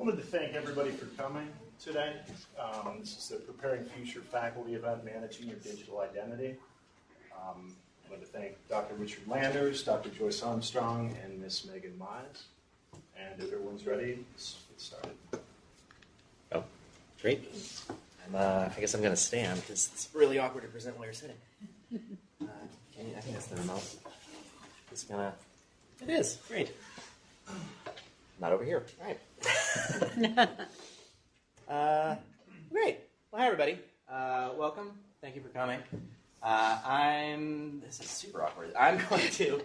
Wanted to thank everybody for coming today. This is the Preparing Future Faculty event, Managing Your Digital Identity. I wanted to thank Dr. Richard Landers, Dr. Joyce Armstrong, and Miss Megan MIZE. And if everyone's ready, let's get started. Oh, great. I guess I'm going to stand because it's really awkward to present while you're sitting. I think that's the remote. It's gonna. It is great. Not over here. All right. Great. Well, hi everybody. Welcome. Thank you for coming. This is super awkward. I'm going to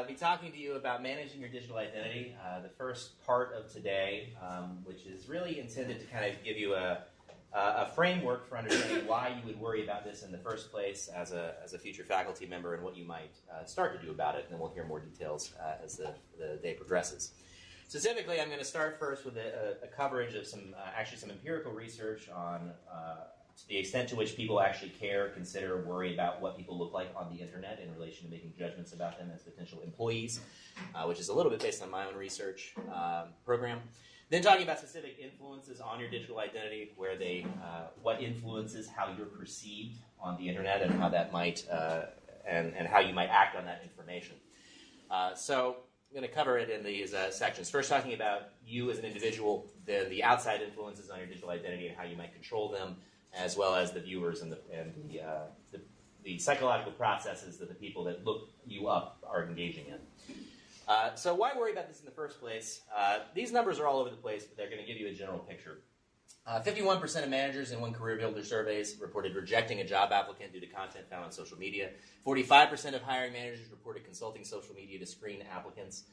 be talking to you about managing your digital identity. The first part of today, which is really intended to kind of give you a framework for understanding why you would worry about this in the first place as a future faculty member and what you might start to do about it. And then we'll hear more details as the day progresses. Specifically, I'm going to start first with a coverage of some empirical research on to the extent to which people actually care, consider, worry about what people look like on the internet in relation to making judgments about them as potential employees, which is a little bit based on my own research program. Then talking about specific influences on your digital identity, where what influences how you're perceived on the internet and how that might, and how you might act on that information. So I'm going to cover it in these sections. First, talking about you as an individual, then the outside influences on your digital identity and how you might control them, as well as the viewers and the psychological processes that the people that look you up are engaging in. So why worry about this in the first place? These numbers are all over the place, but they're going to give you a general picture. 51% of managers in one Career Builder surveys reported rejecting a job applicant due to content found on social media. 45% of hiring managers reported consulting social media to screen applicants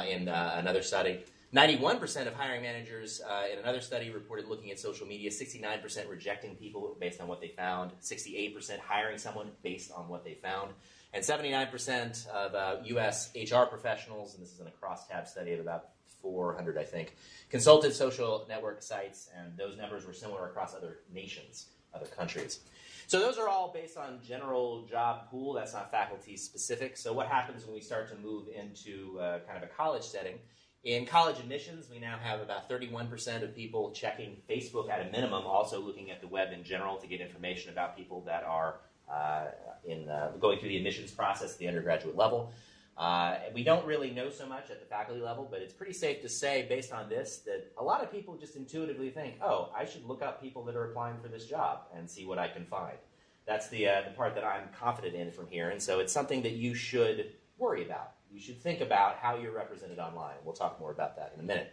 in another study. 91% of hiring managers in another study reported looking at social media. 69% rejecting people based on what they found. 68% hiring someone based on what they found. And 79% of U.S. HR professionals, and this is an across-tab study of about 400, I think, consulted social network sites, and those numbers were similar across other nations, other countries. So those are all based on general job pool. That's not faculty specific. So what happens when we start to move into kind of a college setting? In college admissions, we now have about 31% of people checking Facebook at a minimum, also looking at the web in general to get information about people that are going through the admissions process at the undergraduate level. We don't really know so much at the faculty level, but it's pretty safe to say, based on this, that a lot of people just intuitively think, oh, I should look up people that are applying for this job and see what I can find. That's the part that I'm confident in from here, and so it's something that you should worry about. You should think about how you're represented online. We'll talk more about that in a minute.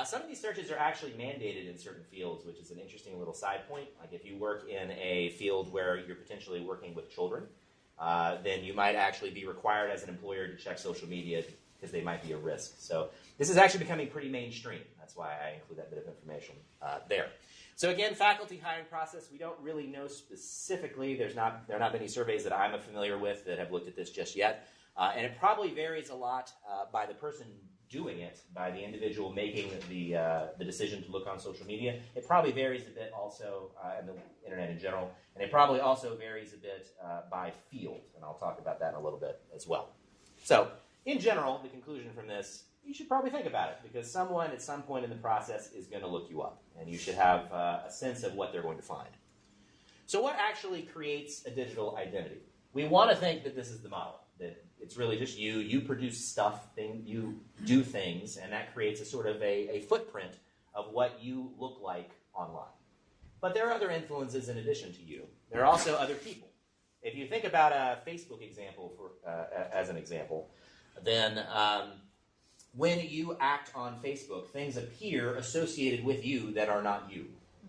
Some of these searches are actually mandated in certain fields, which is an interesting little side point. Like if you work in a field where you're potentially working with children, then you might actually be required as an employer to check social media because they might be a risk. So this is actually becoming pretty mainstream. That's why I include that bit of information there. So again, faculty hiring process, we don't really know specifically. There are not many surveys that I'm familiar with that have looked at this just yet. And it probably varies a lot by the person doing it, by the individual making the decision to look on social media. It probably varies a bit also in the internet in general, and it probably also varies a bit by field, and I'll talk about that in a little bit as well. So, in general, the conclusion from this, you should probably think about it, because someone at some point in the process is going to look you up, and you should have a sense of what they're going to find. So what actually creates a digital identity? We want to think that this is the model, that it's really just you produce stuff, you do things, and that creates a sort of a footprint of what you look like online. But there are other influences in addition to you. There are also other people. If you think about a Facebook example as an example, then when you act on Facebook, things appear associated with you that are not you.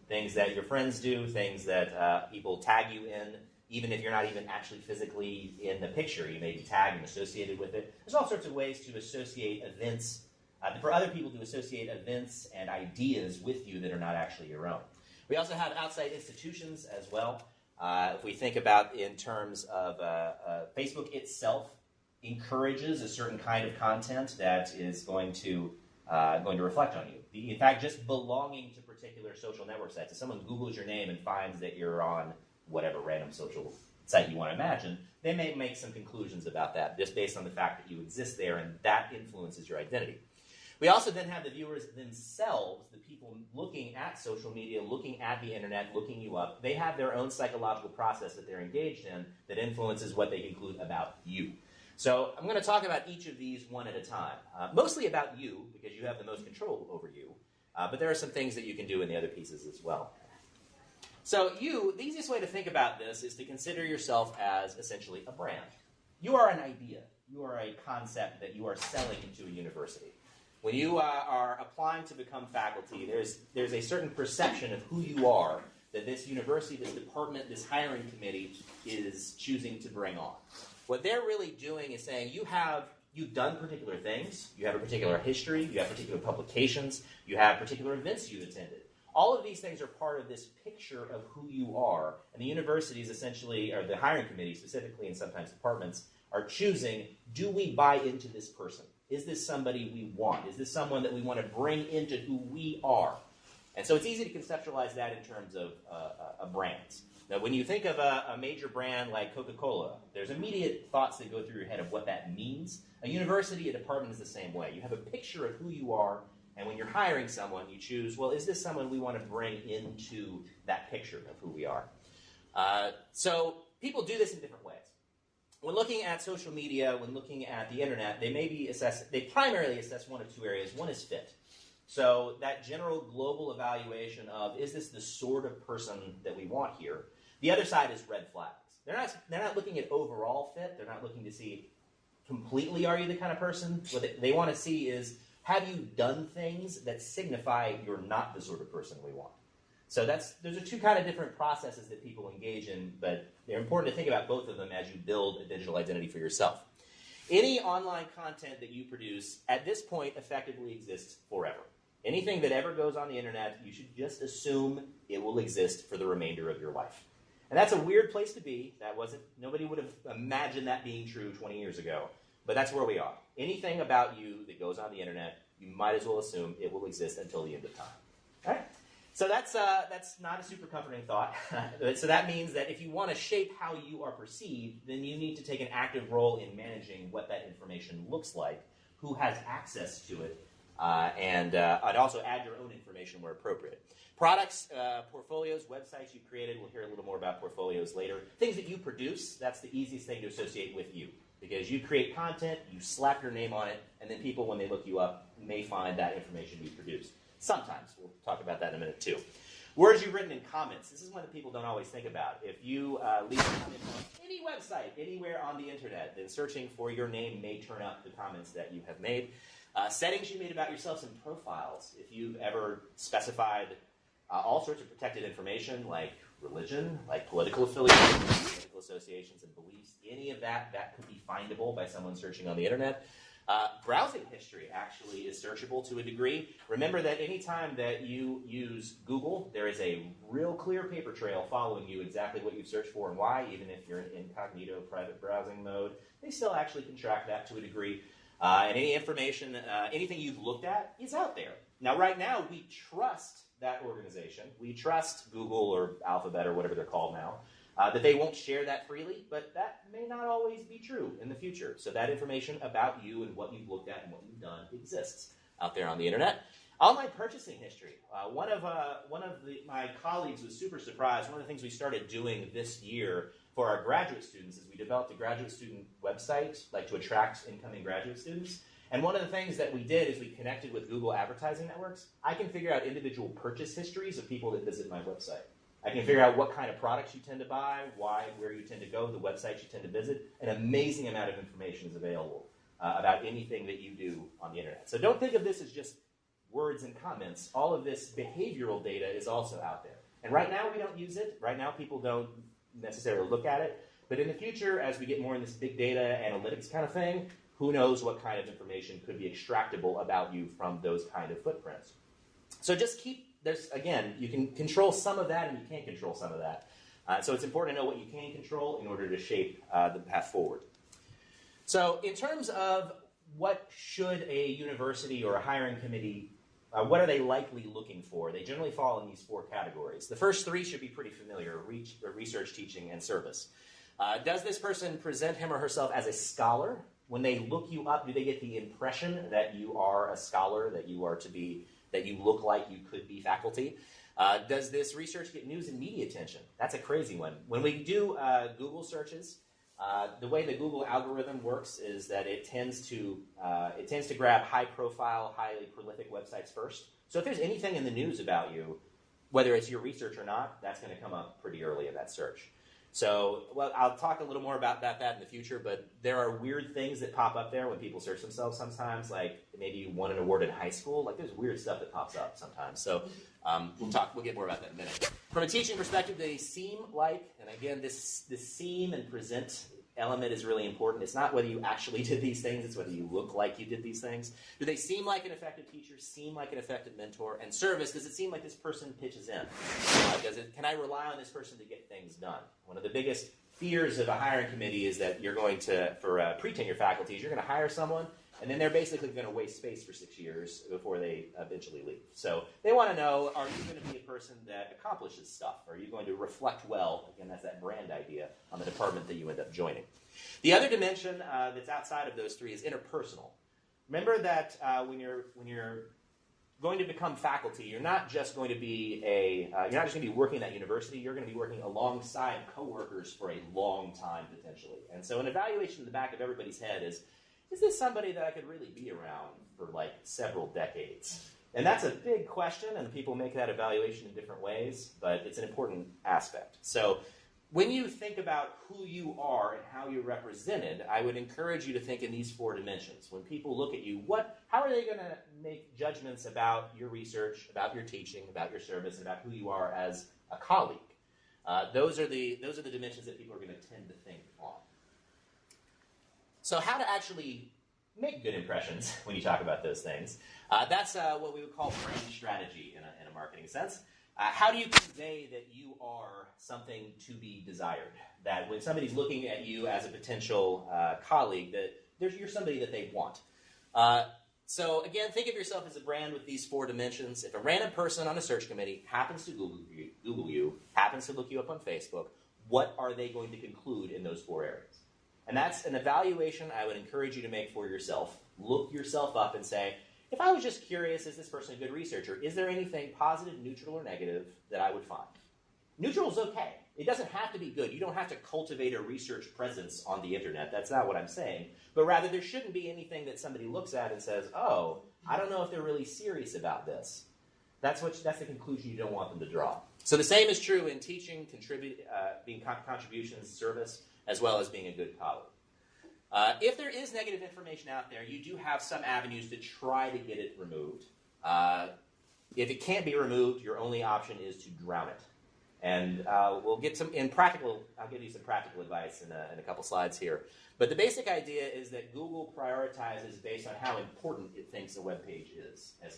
Things that your friends do, things that people tag you in. Even if you're not even actually physically in the picture, you may be tagged and associated with it. There's all sorts of ways to associate events, for other people to associate events and ideas with you that are not actually your own. We also have outside institutions as well. If we think about in terms of Facebook itself encourages a certain kind of content that is going to reflect on you. In fact, just belonging to particular social network sites. If someone Googles your name and finds that you're on whatever random social site you want to imagine, they may make some conclusions about that just based on the fact that you exist there, and that influences your identity. We also then have the viewers themselves, the people looking at social media, looking at the internet, looking you up. They have their own psychological process that they're engaged in that influences what they conclude about you. So I'm going to talk about each of these one at a time. Mostly about you, because you have the most control over you. But there are some things that you can do in the other pieces as well. So the easiest way to think about this is to consider yourself as essentially a brand. You are an idea. You are a concept that you are selling into a university. When you are applying to become faculty, there's a certain perception of who you are that this university, this department, this hiring committee is choosing to bring on. What they're really doing is saying you've done particular things, you have a particular history, you have particular publications, you have particular events you've attended. All of these things are part of this picture of who you are, and the universities essentially, or the hiring committee specifically, and sometimes departments, are choosing, do we buy into this person? Is this somebody we want? Is this someone that we want to bring into who we are? And so it's easy to conceptualize that in terms of brands. Now, when you think of a major brand like Coca-Cola, there's immediate thoughts that go through your head of what that means. A university, a department is the same way. You have a picture of who you are, and when you're hiring someone, you choose, well, is this someone we want to bring into that picture of who we are? So people do this in different ways. When looking at social media, when looking at the internet, they primarily assess one of two areas. One is fit. So that general global evaluation of, is this the sort of person that we want here? The other side is red flags. They're not looking at overall fit. They're not looking to see completely, are you the kind of person? What they want to see is, have you done things that signify you're not the sort of person we want? So those are two kind of different processes that people engage in, but they're important to think about both of them as you build a digital identity for yourself. Any online content that you produce at this point effectively exists forever. Anything that ever goes on the internet, you should just assume it will exist for the remainder of your life. And that's a weird place to be. Nobody would have imagined that being true 20 years ago, but that's where we are. Anything about you that goes on the internet, you might as well assume it will exist until the end of time. All right? So that's not a super comforting thought. So that means that if you want to shape how you are perceived, then you need to take an active role in managing what that information looks like, who has access to it, and also add your own information where appropriate. Products, portfolios, websites you created, we'll hear a little more about portfolios later. Things that you produce, that's the easiest thing to associate with you. Because you create content, you slap your name on it, and then people, when they look you up, may find that information you produce. Sometimes. We'll talk about that in a minute, too. Words you've written in comments. This is one that people don't always think about. If you leave a comment on any website, anywhere on the internet, then searching for your name may turn up the comments that you have made. Settings you made about yourselves in profiles. If you've ever specified all sorts of protected information, like religion, like political affiliations, political associations and beliefs, any of that could be findable by someone searching on the internet. Browsing history actually is searchable to a degree. Remember that anytime that you use Google, there is a real clear paper trail following you exactly what you've searched for and why, even if you're in incognito private browsing mode. They still actually can track that to a degree. And any information, anything you've looked at is out there. Now, right now, we trust that organization. We trust Google or Alphabet or whatever they're called now, that they won't share that freely, but that may not always be true in the future. So that information about you and what you've looked at and what you've done exists out there on the internet. Online purchasing history. One of my colleagues was super surprised. One of the things we started doing this year for our graduate students is we developed a graduate student website, like to attract incoming graduate students. And one of the things that we did is we connected with Google advertising networks. I can figure out individual purchase histories of people that visit my website. I can figure out what kind of products you tend to buy, why, where you tend to go, the websites you tend to visit. An amazing amount of information is available about anything that you do on the internet. So don't think of this as just words and comments. All of this behavioral data is also out there. And right now we don't use it. Right now people don't necessarily look at it. But in the future, as we get more in this big data analytics kind of thing, who knows what kind of information could be extractable about you from those kind of footprints. So just again, you can control some of that and you can't control some of that. So it's important to know what you can control in order to shape the path forward. So in terms of what should a university or a hiring committee, what are they likely looking for? They generally fall in these four categories. The first three should be pretty familiar: research, teaching, and service. Does this person present him or herself as a scholar? When they look you up, do they get the impression that you are a scholar, that you look like you could be faculty? Does this research get news and media attention? That's a crazy one. When we do Google searches, the way the Google algorithm works is that it tends to grab high-profile, highly prolific websites first. So if there's anything in the news about you, whether it's your research or not, that's going to come up pretty early in that search. So, well, I'll talk a little more about that in the future, but there are weird things that pop up there when people search themselves sometimes, like maybe you won an award in high school. Like, there's weird stuff that pops up sometimes. So we'll get more about that in a minute. From a teaching perspective, they seem like, and again, this seem and present element is really important. It's not whether you actually did these things, it's whether you look like you did these things. Do they seem like an effective teacher, seem like an effective mentor? And service, does it seem like this person pitches in? Can I rely on this person to get things done? One of the biggest fears of a hiring committee is that you're going to, for pre-tenure faculties, you're going to hire someone, and then they're basically going to waste space for 6 years before they eventually leave. So they want to know, are you going to be a person that accomplishes stuff? Are you going to reflect well, again, that's that brand idea, on the department that you end up joining? The other dimension that's outside of those three is interpersonal. Remember that when you're going to become faculty, you're not just going to be working at that university. You're going to be working alongside coworkers for a long time potentially. And so an evaluation in the back of everybody's head is this somebody that I could really be around for like several decades? And that's a big question, and people make that evaluation in different ways, but it's an important aspect. So when you think about who you are and how you're represented, I would encourage you to think in these four dimensions. When people look at you, how are they going to make judgments about your research, about your teaching, about your service, and about who you are as a colleague? Those are the dimensions that people are going to tend to think on. So how to actually make good impressions when you talk about those things. That's what we would call brand strategy in a marketing sense. How do you convey that you are something to be desired? That when somebody's looking at you as a potential colleague, that you're somebody that they want. So again, think of yourself as a brand with these four dimensions. If a random person on a search committee happens to Google you, happens to look you up on Facebook, what are they going to conclude in those four areas? And that's an evaluation I would encourage you to make for yourself. Look yourself up and say, if I was just curious, is this person a good researcher? Is there anything positive, neutral, or negative that I would find? Neutral is okay. It doesn't have to be good. You don't have to cultivate a research presence on the internet. That's not what I'm saying. But rather, there shouldn't be anything that somebody looks at and says, oh, I don't know if they're really serious about this. That's the conclusion you don't want them to draw. So the same is true in teaching, being contributions, service, as well as being a good colleague. If there is negative information out there, you do have some avenues to try to get it removed. If it can't be removed, your only option is to drown it. And we'll get I'll give you some practical advice in a couple slides here. But the basic idea is that Google prioritizes based on how important it thinks a web page is, as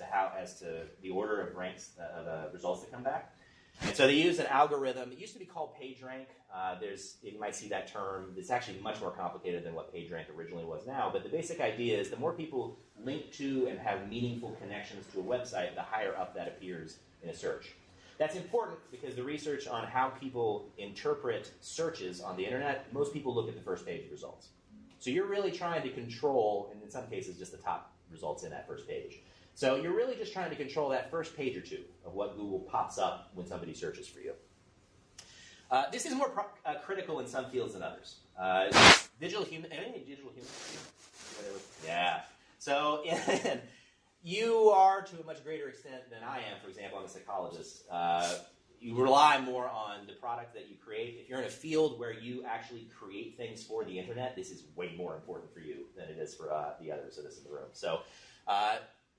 to the order of ranks of results that come back. And so they use an algorithm. It used to be called PageRank. You might see that term. It's actually much more complicated than what PageRank originally was now. But the basic idea is the more people link to and have meaningful connections to a website, the higher up that appears in a search. That's important because the research on how people interpret searches on the internet, most people look at the first page results. So you're really trying to control, and in some cases, just the top results in that first page. So you're really just trying to control that first page or two of what Google pops up when somebody searches for you. This is more critical in some fields than others. Digital human. Yeah. So you are, to a much greater extent than I am, for example, I'm a psychologist. You rely more on the product that you create. If you're in a field where you actually create things for the internet, this is way more important for you than it is for the others of us in the room. So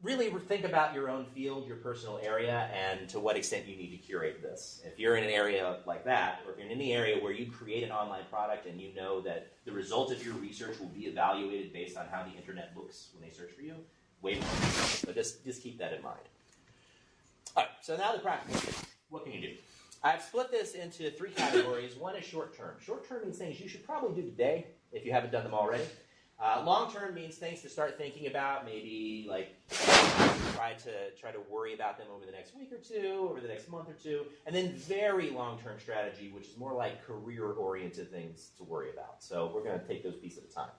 really think about your own field, your personal area, and to what extent you need to curate this. If you're in an area like that, or if you're in any area where you create an online product and you know that the result of your research will be evaluated based on how the internet looks when they search for you, way more. So just keep that in mind. All right, so now the practical. What can you do? I've split this into three categories. One is short-term. Short-term means things you should probably do today if you haven't done them already. Long-term means things to start thinking about, maybe like try to worry about them over the next week or two, over the next month or two, and then very long-term strategy, which is more like career-oriented things to worry about. So we're going to take those pieces at a time.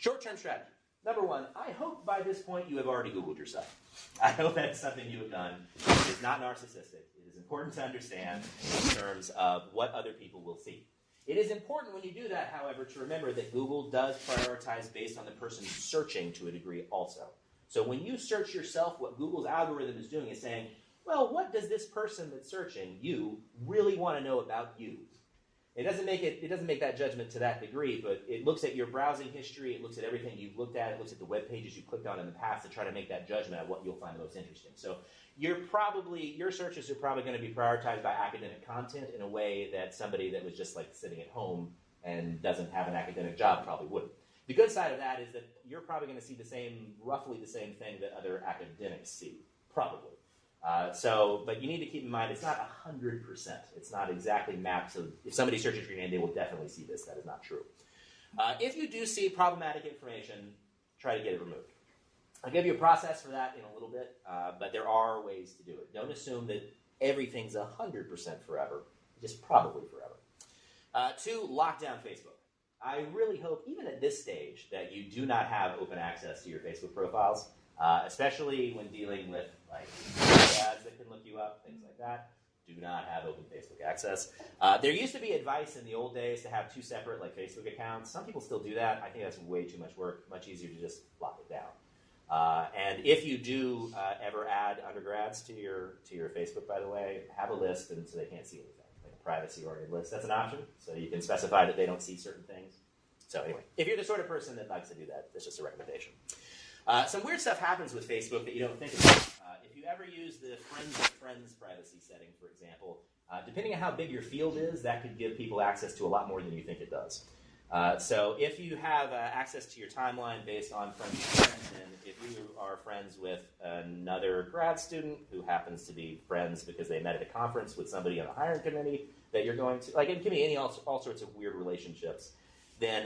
Short-term strategy. Number one, I hope by this point you have already Googled yourself. I hope that's something you have done. It is not narcissistic. It is important to understand in terms of what other people will see. It is important when you do that, however, to remember that Google does prioritize based on the person searching to a degree also. So when you search yourself, what Google's algorithm is doing is saying, well, what does this person that's searching you really want to know about you? It doesn't make that judgment to that degree, but it looks at your browsing history, it looks at everything you've looked at, it looks at the web pages you clicked on in the past to try to make that judgment of what you'll find the most interesting. So your searches are probably going to be prioritized by academic content in a way that somebody that was just like sitting at home and doesn't have an academic job probably wouldn't. The good side of that is that you're probably going to see roughly the same thing that other academics see, probably. But you need to keep in mind it's not 100%. It's not exactly mapped. So if somebody searches your name, they will definitely see this. That is not true. If you do see problematic information, try to get it removed. I'll give you a process for that in a little bit, but there are ways to do it. Don't assume that everything's 100% forever. Just probably forever. 2, lock down Facebook. I really hope, even at this stage, that you do not have open access to your Facebook profiles, especially when dealing with like ads that can look you up, things like that. Do not have open Facebook access. There used to be advice in the old days to have 2 separate like Facebook accounts. Some people still do that. I think that's way too much work. Much easier to just lock it down. And if you do ever add undergrads to your Facebook, by the way, have a list and so they can't see anything, like a privacy-oriented list. That's an option, so you can specify that they don't see certain things. So anyway, if you're the sort of person that likes to do that, that's just a recommendation. Some weird stuff happens with Facebook that you don't think about. If you ever use the friends of friends privacy setting, for example, depending on how big your field is, that could give people access to a lot more than you think it does. So if you have access to your timeline based on friends of friends, and if you are friends with another grad student who happens to be friends because they met at a conference with somebody on the hiring committee that you're going to, like it can be all sorts of weird relationships, then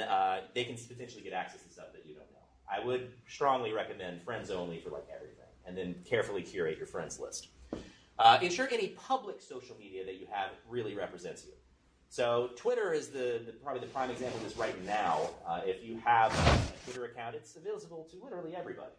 they can potentially get access to stuff that you don't know. I would strongly recommend friends only for like everything, and then carefully curate your friends list. Ensure any public social media that you have really represents you. So Twitter is probably the prime example of this right now. If you have a Twitter account, it's visible to literally everybody.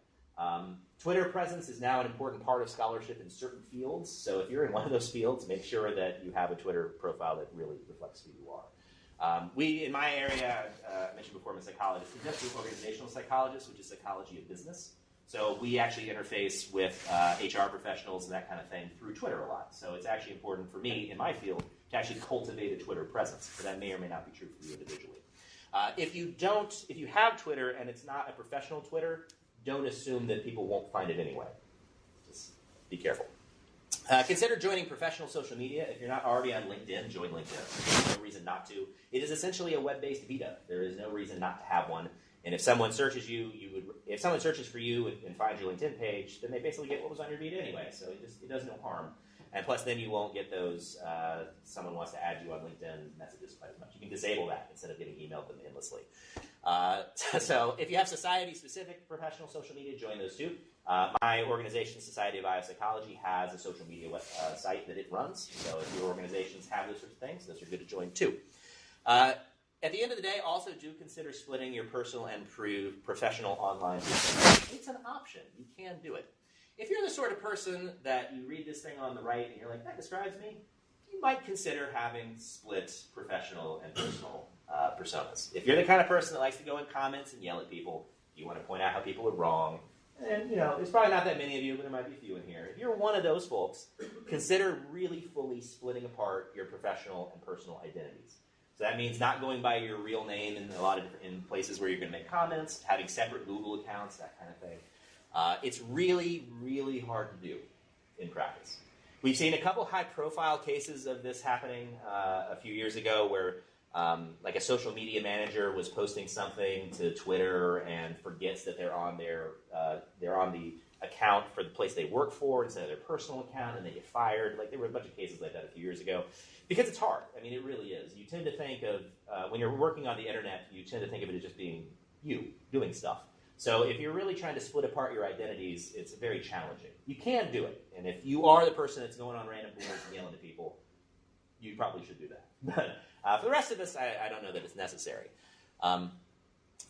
Twitter presence is now an important part of scholarship in certain fields. So if you're in one of those fields, make sure that you have a Twitter profile that really reflects who you are. We, in my area, I mentioned before, I'm a psychologist. We just do organizational psychologist, which is psychology of business. So we actually interface with HR professionals and that kind of thing through Twitter a lot. So it's actually important for me, in my field, to actually cultivate a Twitter presence. But that may or may not be true for you individually. If you have Twitter and it's not a professional Twitter, don't assume that people won't find it anyway. Just be careful. Consider joining professional social media. If you're not already on LinkedIn, join LinkedIn. There's no reason not to. It is essentially a web-based beta. There is no reason not to have one. And if someone searches if someone searches for you and finds your LinkedIn page, then they basically get what was on your Vita anyway. So it does no harm. And plus, then you won't get those someone wants to add you on LinkedIn messages quite as much. You can disable that instead of getting emailed them endlessly. So if you have society-specific professional social media, join those too. My organization, Society of Biopsychology, has a social media site that it runs. So if your organizations have those sorts of things, those are good to join too. At the end of the day, also do consider splitting your personal and professional online business. It's an option. You can do it. If you're the sort of person that you read this thing on the right and you're like, that describes me, you might consider having split professional and personal personas. If you're the kind of person that likes to go in comments and yell at people, you want to point out how people are wrong, and there's probably not that many of you, but there might be a few in here. If you're one of those folks, consider really fully splitting apart your professional and personal identities. So that means not going by your real name in a lot of in places where you're going to make comments, having separate Google accounts, that kind of thing. It's really, really hard to do in practice. We've seen a couple high-profile cases of this happening a few years ago where like a social media manager was posting something to Twitter and forgets that they're on the account for the place they work for instead of their personal account, and they get fired. Like there were a bunch of cases like that a few years ago. Because it's hard. I mean, it really is. You tend to think of, when you're working on the internet, you tend to think of it as just being you, doing stuff. So if you're really trying to split apart your identities, it's very challenging. You can do it. And if you are the person that's going on random boards and yelling at people, you probably should do that. But for the rest of us, I don't know that it's necessary.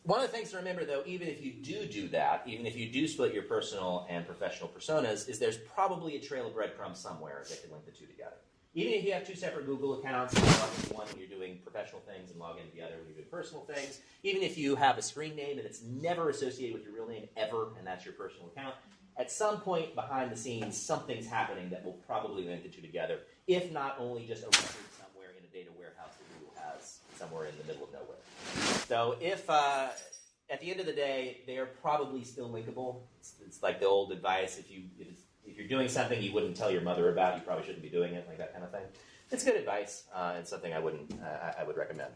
One of the things to remember, though, even if you do that, even if you do split your personal and professional personas, is there's probably a trail of breadcrumbs somewhere that can link the two together. Even if you have two separate Google accounts, you log into one when you're doing professional things and log into the other when you're doing personal things, even if you have a screen name and it's never associated with your real name ever, and that's your personal account, at some point behind the scenes, something's happening that will probably link the two together, if not only just a record somewhere in a data warehouse that Google has somewhere in the middle of nowhere. So if, at the end of the day, they are probably still linkable. It's like the old advice, if you're doing something you wouldn't tell your mother about, you probably shouldn't be doing it, like that kind of thing. It's good advice, and something I would recommend.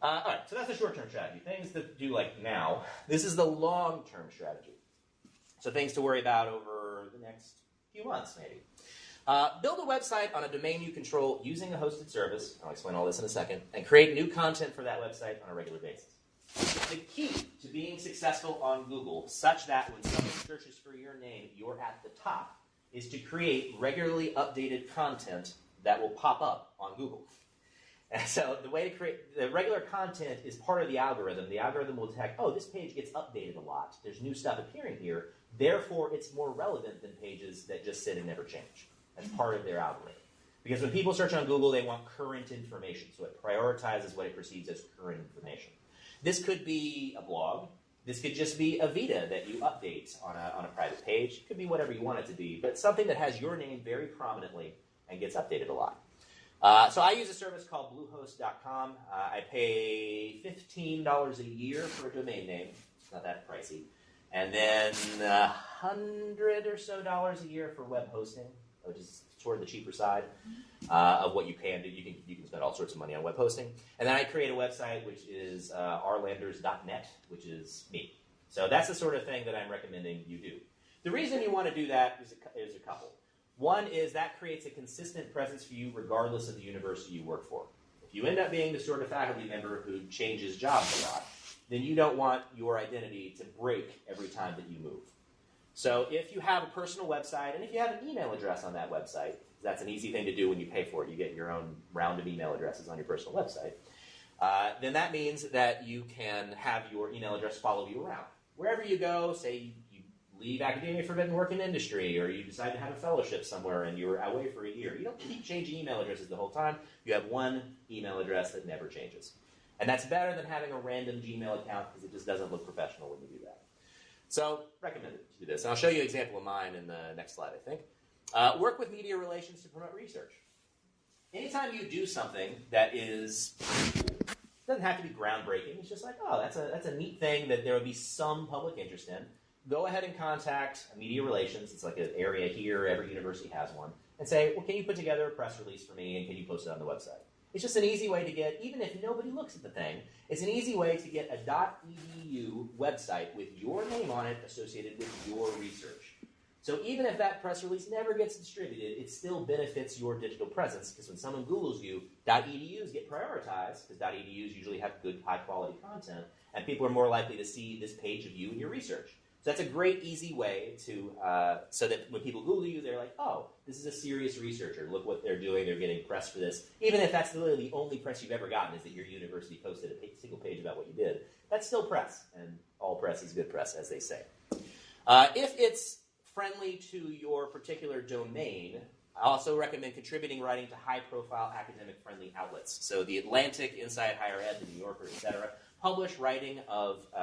All right, so that's the short-term strategy. Things to do like now. This is the long-term strategy. So things to worry about over the next few months, maybe. Build a website on a domain you control using a hosted service. I'll explain all this in a second. And create new content for that website on a regular basis. The key to being successful on Google, such that when someone searches for your name, you're at the top, is to create regularly updated content that will pop up on Google. And so the way to create the regular content is part of the algorithm. The algorithm will detect, oh, this page gets updated a lot. There's new stuff appearing here. Therefore, it's more relevant than pages that just sit and never change. That's part of their algorithm. Because when people search on Google, they want current information. So it prioritizes what it perceives as current information. This could be a blog. This could just be a Vita that you update on a private page. It could be whatever you want it to be, but something that has your name very prominently and gets updated a lot. So I use a service called Bluehost.com. I pay $15 a year for a domain name. It's not that pricey. And then $100 or so a year for web hosting, which is toward the cheaper side of what you can do. You can spend all sorts of money on web hosting. And then I create a website, which is rlanders.net, which is me. So that's the sort of thing that I'm recommending you do. The reason you want to do that is a couple. One is that creates a consistent presence for you regardless of the university you work for. If you end up being the sort of faculty member who changes jobs a lot, then you don't want your identity to break every time that you move. So if you have a personal website, and if you have an email address on that website, that's an easy thing to do when you pay for it. You get your own round of email addresses on your personal website. Then that means that you can have your email address follow you around. Wherever you go, say you leave academia for and work in industry, or you decide to have a fellowship somewhere and you're away for a year. You don't keep changing email addresses the whole time. You have one email address that never changes. And that's better than having a random Gmail account because it just doesn't look professional when you do that. So, recommend it to do this. And I'll show you an example of mine in the next slide, I think. Work with media relations to promote research. Anytime you do something that is cool, it doesn't have to be groundbreaking. It's just like, oh, that's a neat thing that there would be some public interest in. Go ahead and contact media relations. It's like an area here. Every university has one. And say, well, can you put together a press release for me, and can you post it on the website? It's just an easy way to get, even if nobody looks at the thing, it's an easy way to get a .edu website with your name on it associated with your research. So even if that press release never gets distributed, it still benefits your digital presence, because when someone Googles you, .edus get prioritized, because .edus usually have good, high-quality content, and people are more likely to see this page of you and your research. So that's a great, easy way to, so that when people Google you, they're like, oh, this is a serious researcher. Look what they're doing. They're getting press for this. Even if that's literally the only press you've ever gotten is that your university posted a single page about what you did, that's still press. And all press is good press, as they say. If it's friendly to your particular domain, I also recommend contributing writing to high-profile academic-friendly outlets. So The Atlantic, Inside Higher Ed, The New Yorker, etc. Publish writing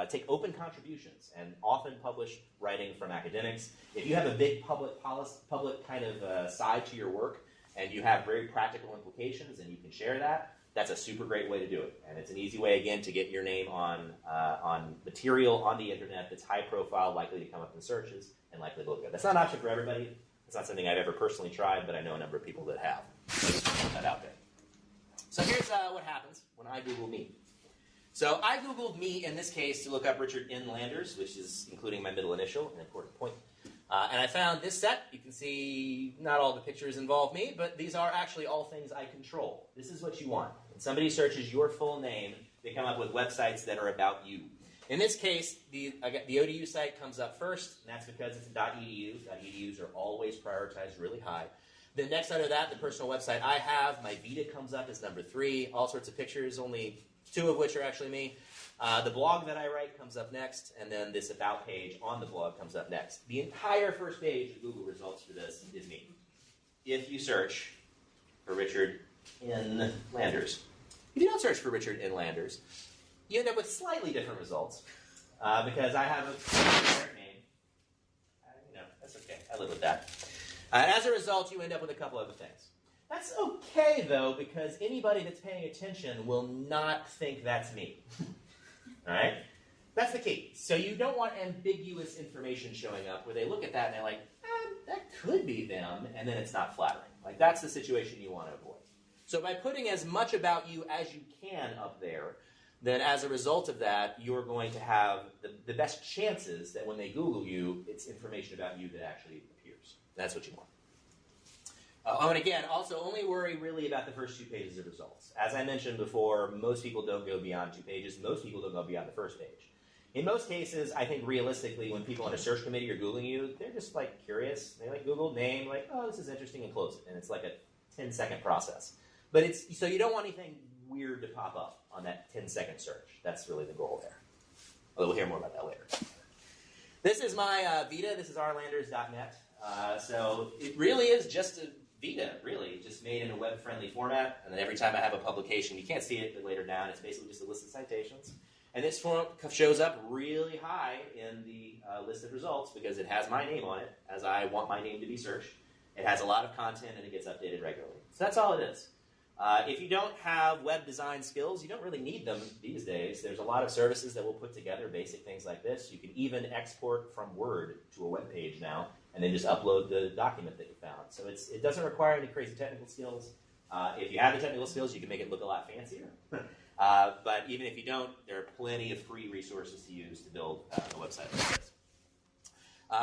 take open contributions and often publish writing from academics. If you have a big public kind of side to your work and you have very practical implications and you can share that, that's a super great way to do it. And it's an easy way, again, to get your name on material on the internet that's high profile, likely to come up in searches, and likely to look good. That's not an option for everybody. It's not something I've ever personally tried, but I know a number of people that have. So just put that out there. So here's what happens when I Google me. So I Googled me, in this case, to look up Richard N. Landers, which is including my middle initial, an important point. And I found this set. You can see not all the pictures involve me, but these are actually all things I control. This is what you want. When somebody searches your full name, they come up with websites that are about you. In this case, the ODU site comes up first, and that's because it's a .edu. .edus are always prioritized really high. Then next under that, the personal website I have, my Vita comes up as number 3. All sorts of pictures, only 2 of which are actually me. The blog that I write comes up next, and then this About page on the blog comes up next. The entire first page of Google results for this is me. If you search for Richard N. Landers. If you don't search for Richard N. Landers, you end up with slightly different results because I have a generic name. That's okay. I live with that. As a result, you end up with a couple other things. That's okay, though, because anybody that's paying attention will not think that's me. All right? That's the key. So you don't want ambiguous information showing up where they look at that and they're like, that could be them, and then it's not flattering. Like, that's the situation you want to avoid. So by putting as much about you as you can up there, then as a result of that, you're going to have the best chances that when they Google you, it's information about you that actually appears. That's what you want. And again, also only worry really about the first 2 pages of results. As I mentioned before, most people don't go beyond 2 pages. Most people don't go beyond the first page. In most cases, I think realistically, when people on a search committee are Googling you, they're just like curious. They like Google name, like, oh, this is interesting, and close it. And it's like a 10-second process. But so you don't want anything weird to pop up on that 10-second search. That's really the goal there. Although we'll hear more about that later. This is my Vita. This is rlanders.net. So it really is just a Vita, really, just made in a web-friendly format. And then every time I have a publication, you can't see it, but later down, it's basically just a list of citations. And this form shows up really high in the list of results because it has my name on it, as I want my name to be searched. It has a lot of content, and it gets updated regularly. So that's all it is. If you don't have web design skills, you don't really need them these days. There's a lot of services that will put together basic things like this. You can even export from Word to a web page now, and then just upload the document that you found. So it doesn't require any crazy technical skills. If you have the technical skills, you can make it look a lot fancier. But even if you don't, there are plenty of free resources to use to build a website like this.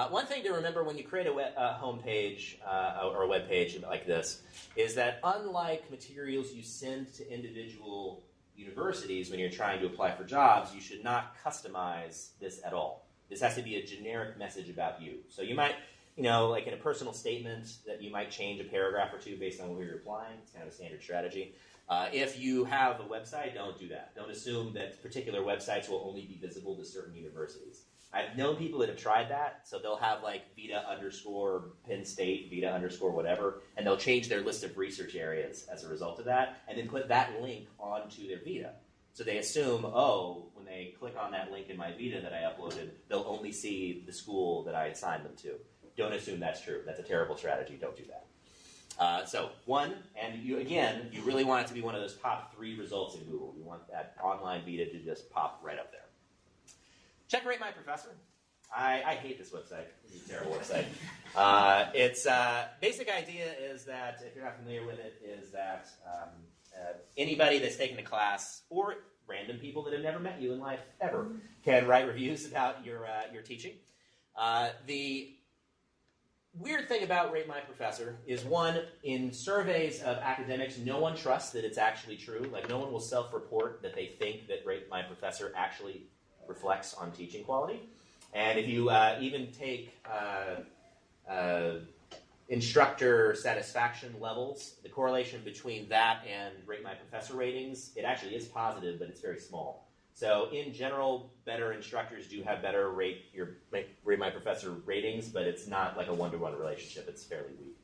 One thing to remember when you create a home page or a web page like this is that unlike materials you send to individual universities when you're trying to apply for jobs, you should not customize this at all. This has to be a generic message about you. So you might, like in a personal statement, that you might change a paragraph or 2 based on where you're applying. It's kind of a standard strategy. If you have a website, don't do that. Don't assume that particular websites will only be visible to certain universities. I've known people that have tried that, so they'll have like Vita underscore Penn State, Vita underscore whatever, and they'll change their list of research areas as a result of that, and then put that link onto their Vita. So they assume, when they click on that link in my Vita that I uploaded, they'll only see the school that I assigned them to. Don't assume that's true. That's a terrible strategy. Don't do that. So one, and you really want it to be one of those top 3 results in Google. You want that online Vita to just pop right up there. Check Rate My Professor. I hate this website. This is a terrible website. Its basic idea is that, if you're not familiar with it, is that anybody that's taken the class, or random people that have never met you in life ever, can write reviews about your teaching. The weird thing about Rate My Professor is, one, in surveys of academics, no one trusts that it's actually true. Like, no one will self-report that they think that Rate My Professor actually reflects on teaching quality. And if you even take instructor satisfaction levels, the correlation between that and Rate My Professor ratings, it actually is positive, but it's very small. So in general, better instructors do have better Rate My Professor ratings, but it's not like a one-to-one relationship. It's fairly weak.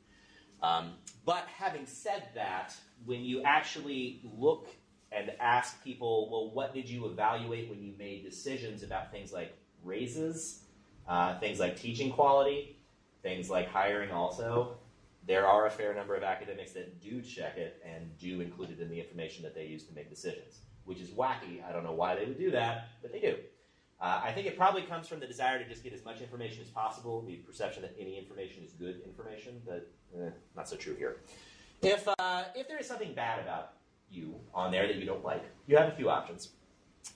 But having said that, when you actually look and ask people, well, what did you evaluate when you made decisions about things like raises, things like teaching quality, things like hiring also, there are a fair number of academics that do check it and do include it in the information that they use to make decisions, which is wacky. I don't know why they would do that, but they do. I think it probably comes from the desire to just get as much information as possible, the perception that any information is good information, but not so true here. If there is something bad about you on there that you don't like, you have a few options.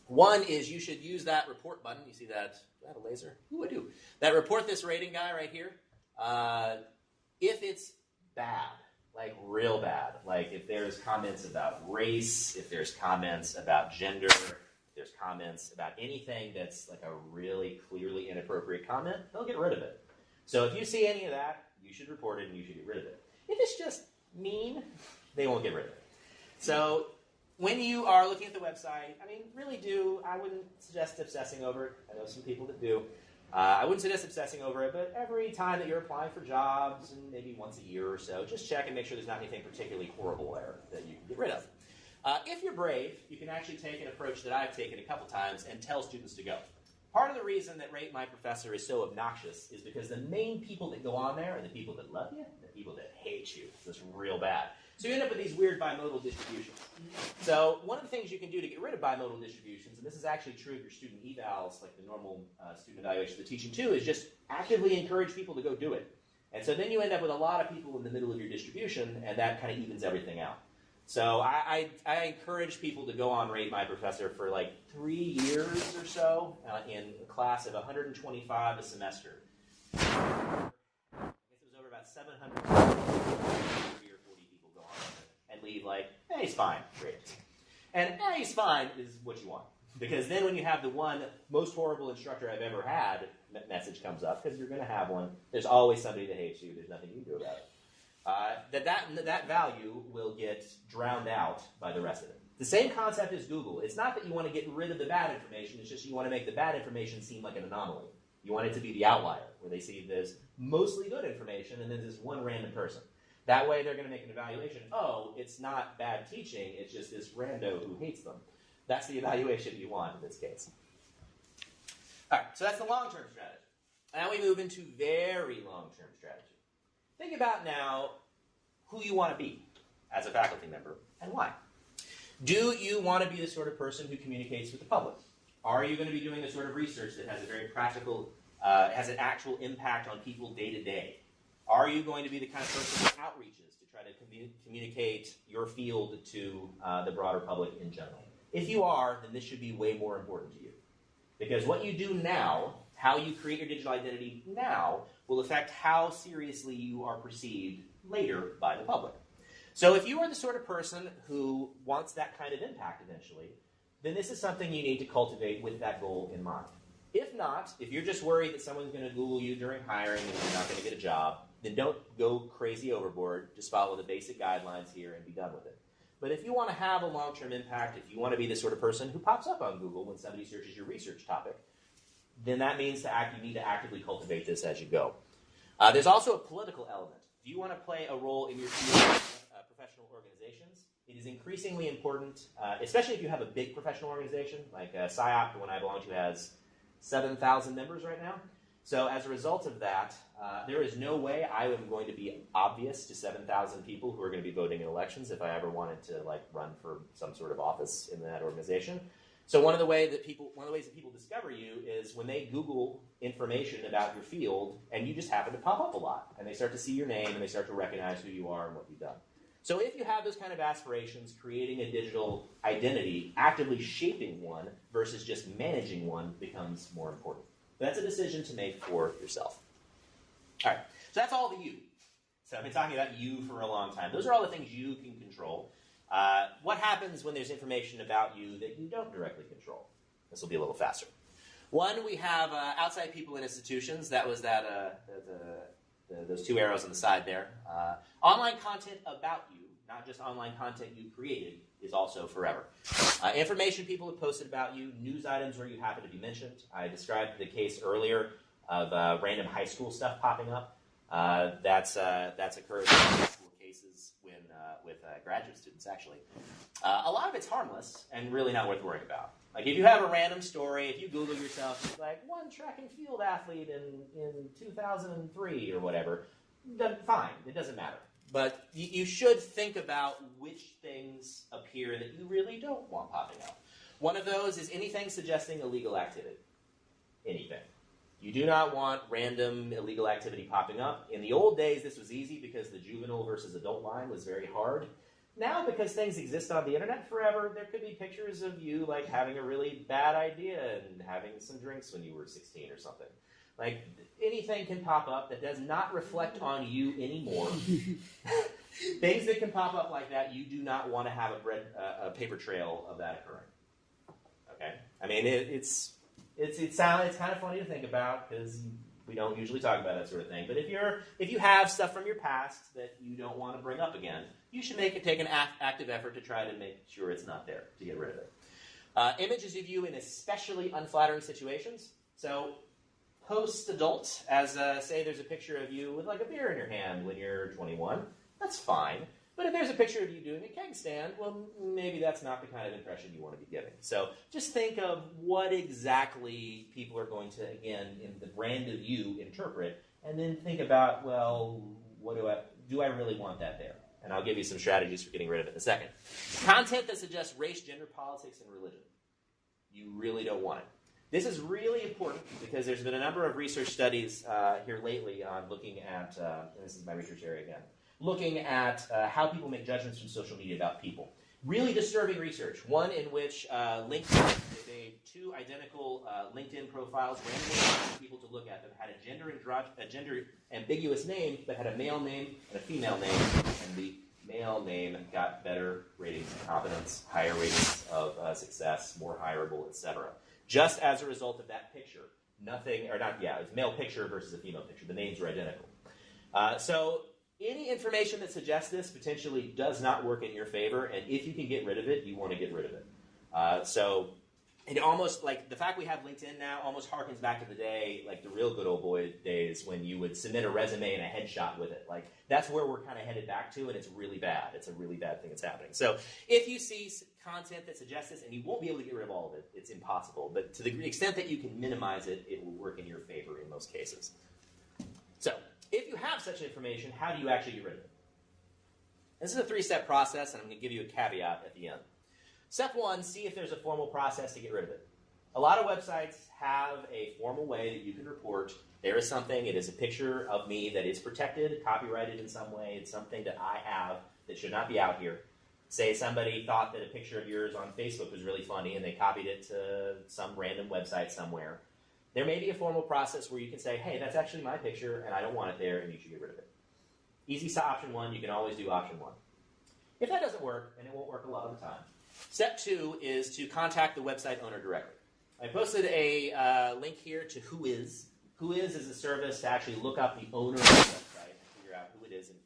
One is you should use that report button. You see that? Do I have a laser? Ooh, I do. That report this rating guy right here. If it's bad, like real bad, like if there's comments about race, if there's comments about gender, if there's comments about anything that's like a really clearly inappropriate comment, they'll get rid of it. So if you see any of that, you should report it and you should get rid of it. If it's just mean, they won't get rid of it. So when you are looking at the website, I mean, really I wouldn't suggest obsessing over it. I know some people that do. I wouldn't suggest obsessing over it, but every time that you're applying for jobs, and maybe once a year or so, just check and make sure there's not anything particularly horrible there that you can get rid of. If you're brave, you can actually take an approach that I've taken a couple times and tell students to go. Part of the reason that Rate My Professor is so obnoxious is because the main people that go on there are the people that love you, the people that hate you. It's real bad. So you end up with these weird bimodal distributions. So one of the things you can do to get rid of bimodal distributions, and this is actually true of your student evals, like the normal student evaluation of the teaching too, is just actively encourage people to go do it. And so then you end up with a lot of people in the middle of your distribution, and that kind of evens everything out. So I encourage people to go on Rate My Professor for like 3 years or so in a class of 125 a semester. I guess it was over about 700 or 40 people go on and leave like, hey, he's fine, great. And hey, he's fine is what you want. Because then when you have the one most horrible instructor I've ever had message comes up, because you're going to have one, there's always somebody that hates you, there's nothing you can do about it. That value will get drowned out by the rest of it. The same concept as Google. It's not that you want to get rid of the bad information, it's just you want to make the bad information seem like an anomaly. You want it to be the outlier, where they see this mostly good information and then this one random person. That way they're going to make an evaluation. Oh, it's not bad teaching, it's just this rando who hates them. That's the evaluation you want in this case. All right, so that's the long-term strategy. Now we move into very long-term strategy. Think about now who you want to be as a faculty member and why. Do you want to be the sort of person who communicates with the public? Are you going to be doing the sort of research that has a very practical, has an actual impact on people day to day? Are you going to be the kind of person who outreaches to try to communicate your field to the broader public in general? If you are, then this should be way more important to you. Because what you do now, how you create your digital identity now, will affect how seriously you are perceived later by the public. So if you are the sort of person who wants that kind of impact eventually, then this is something you need to cultivate with that goal in mind. If not, if you're just worried that someone's going to Google you during hiring and you're not going to get a job, then don't go crazy overboard. Just follow the basic guidelines here and be done with it. But if you want to have a long-term impact, if you want to be the sort of person who pops up on Google when somebody searches your research topic, then that means you need to actively cultivate this as you go. There's also a political element. Do you want to play a role in your field of professional organizations? It is increasingly important, especially if you have a big professional organization, like SIOP, the one I belong to, has 7,000 members right now. So as a result of that, there is no way I am going to be obvious to 7,000 people who are going to be voting in elections if I ever wanted to run for some sort of office in that organization. So one of the ways that people discover you is when they Google information about your field and you just happen to pop up a lot. And they start to see your name and they start to recognize who you are and what you've done. So if you have those kind of aspirations, creating a digital identity, actively shaping one versus just managing one becomes more important. That's a decision to make for yourself. All right, so that's all the you. So I've been talking about you for a long time. Those are all the things you can control. What happens when there's information about you that you don't directly control? This will be a little faster. One, we have outside people and institutions. That was those two arrows on the side there. Online content about you, not just online content you created, is also forever. Information people have posted about you, news items where you happen to be mentioned. I described the case earlier of random high school stuff popping up. That's occurred in high school cases with graduate students, actually. A lot of it's harmless and really not worth worrying about. Like if you have a random story, if you Google yourself, it's like one track and field athlete in 2003 or whatever, then fine, it doesn't matter. But you should think about which things appear that you really don't want popping up. One of those is anything suggesting illegal activity. Anything. You do not want random illegal activity popping up. In the old days, this was easy because the juvenile versus adult line was very hard. Now, because things exist on the internet forever, there could be pictures of you like having a really bad idea and having some drinks when you were 16 or something. Like, anything can pop up that does not reflect on you anymore. Things that can pop up like that, you do not want to have a paper trail of that occurring. Okay? I mean, it's kind of funny to think about because We don't usually talk about that sort of thing. But if you have stuff from your past that you don't want to bring up again, you should take an active effort to try to make sure it's not there, to get rid of it. Images of you in especially unflattering situations. So post-adult, as say there's a picture of you with like a beer in your hand when you're 21, that's fine. But if there's a picture of you doing a keg stand, well, maybe that's not the kind of impression you want to be giving. So just think of what exactly people are going to, again, in the brand of you, interpret, and then think about, well, what do I really want that there? And I'll give you some strategies for getting rid of it in a second. Content that suggests race, gender, politics, and religion. You really don't want it. This is really important because there's been a number of research studies here lately on looking at, and this is my research area again, looking at how people make judgments from social media about people. Really disturbing research. One in which LinkedIn, they two identical LinkedIn profiles randomly asked people to look at them, had a gender ambiguous name, but had a male name and a female name, and the male name got better ratings of competence, higher ratings of success, more hireable, etc. Just as a result of that picture. It was a male picture versus a female picture. The names were identical. So any information that suggests this potentially does not work in your favor, and if you can get rid of it, you want to get rid of it. So it almost, like, the fact we have LinkedIn now almost harkens back to the day, like the real good old boy days, when you would submit a resume and a headshot with it. Like, that's where we're kind of headed back to, and it's really bad. It's a really bad thing that's happening. So if you see content that suggests this, and you won't be able to get rid of all of it, it's impossible. But to the extent that you can minimize it, it will work in your favor in most cases. So if you have such information, how do you actually get rid of it? This is a three-step process, and I'm going to give you a caveat at the end. Step one, see if there's a formal process to get rid of it. A lot of websites have a formal way that you can report there is something, it is a picture of me that is protected, copyrighted in some way, it's something that I have that should not be out here. Say somebody thought that a picture of yours on Facebook was really funny and they copied it to some random website somewhere. There may be a formal process where you can say, hey, that's actually my picture and I don't want it there and you should get rid of it. Easy option one, you can always do option one. If that doesn't work, and it won't work a lot of the time, step two is to contact the website owner directly. I posted a link here to WhoIs. WhoIs is a service to actually look up the owner of the website and figure out who it is and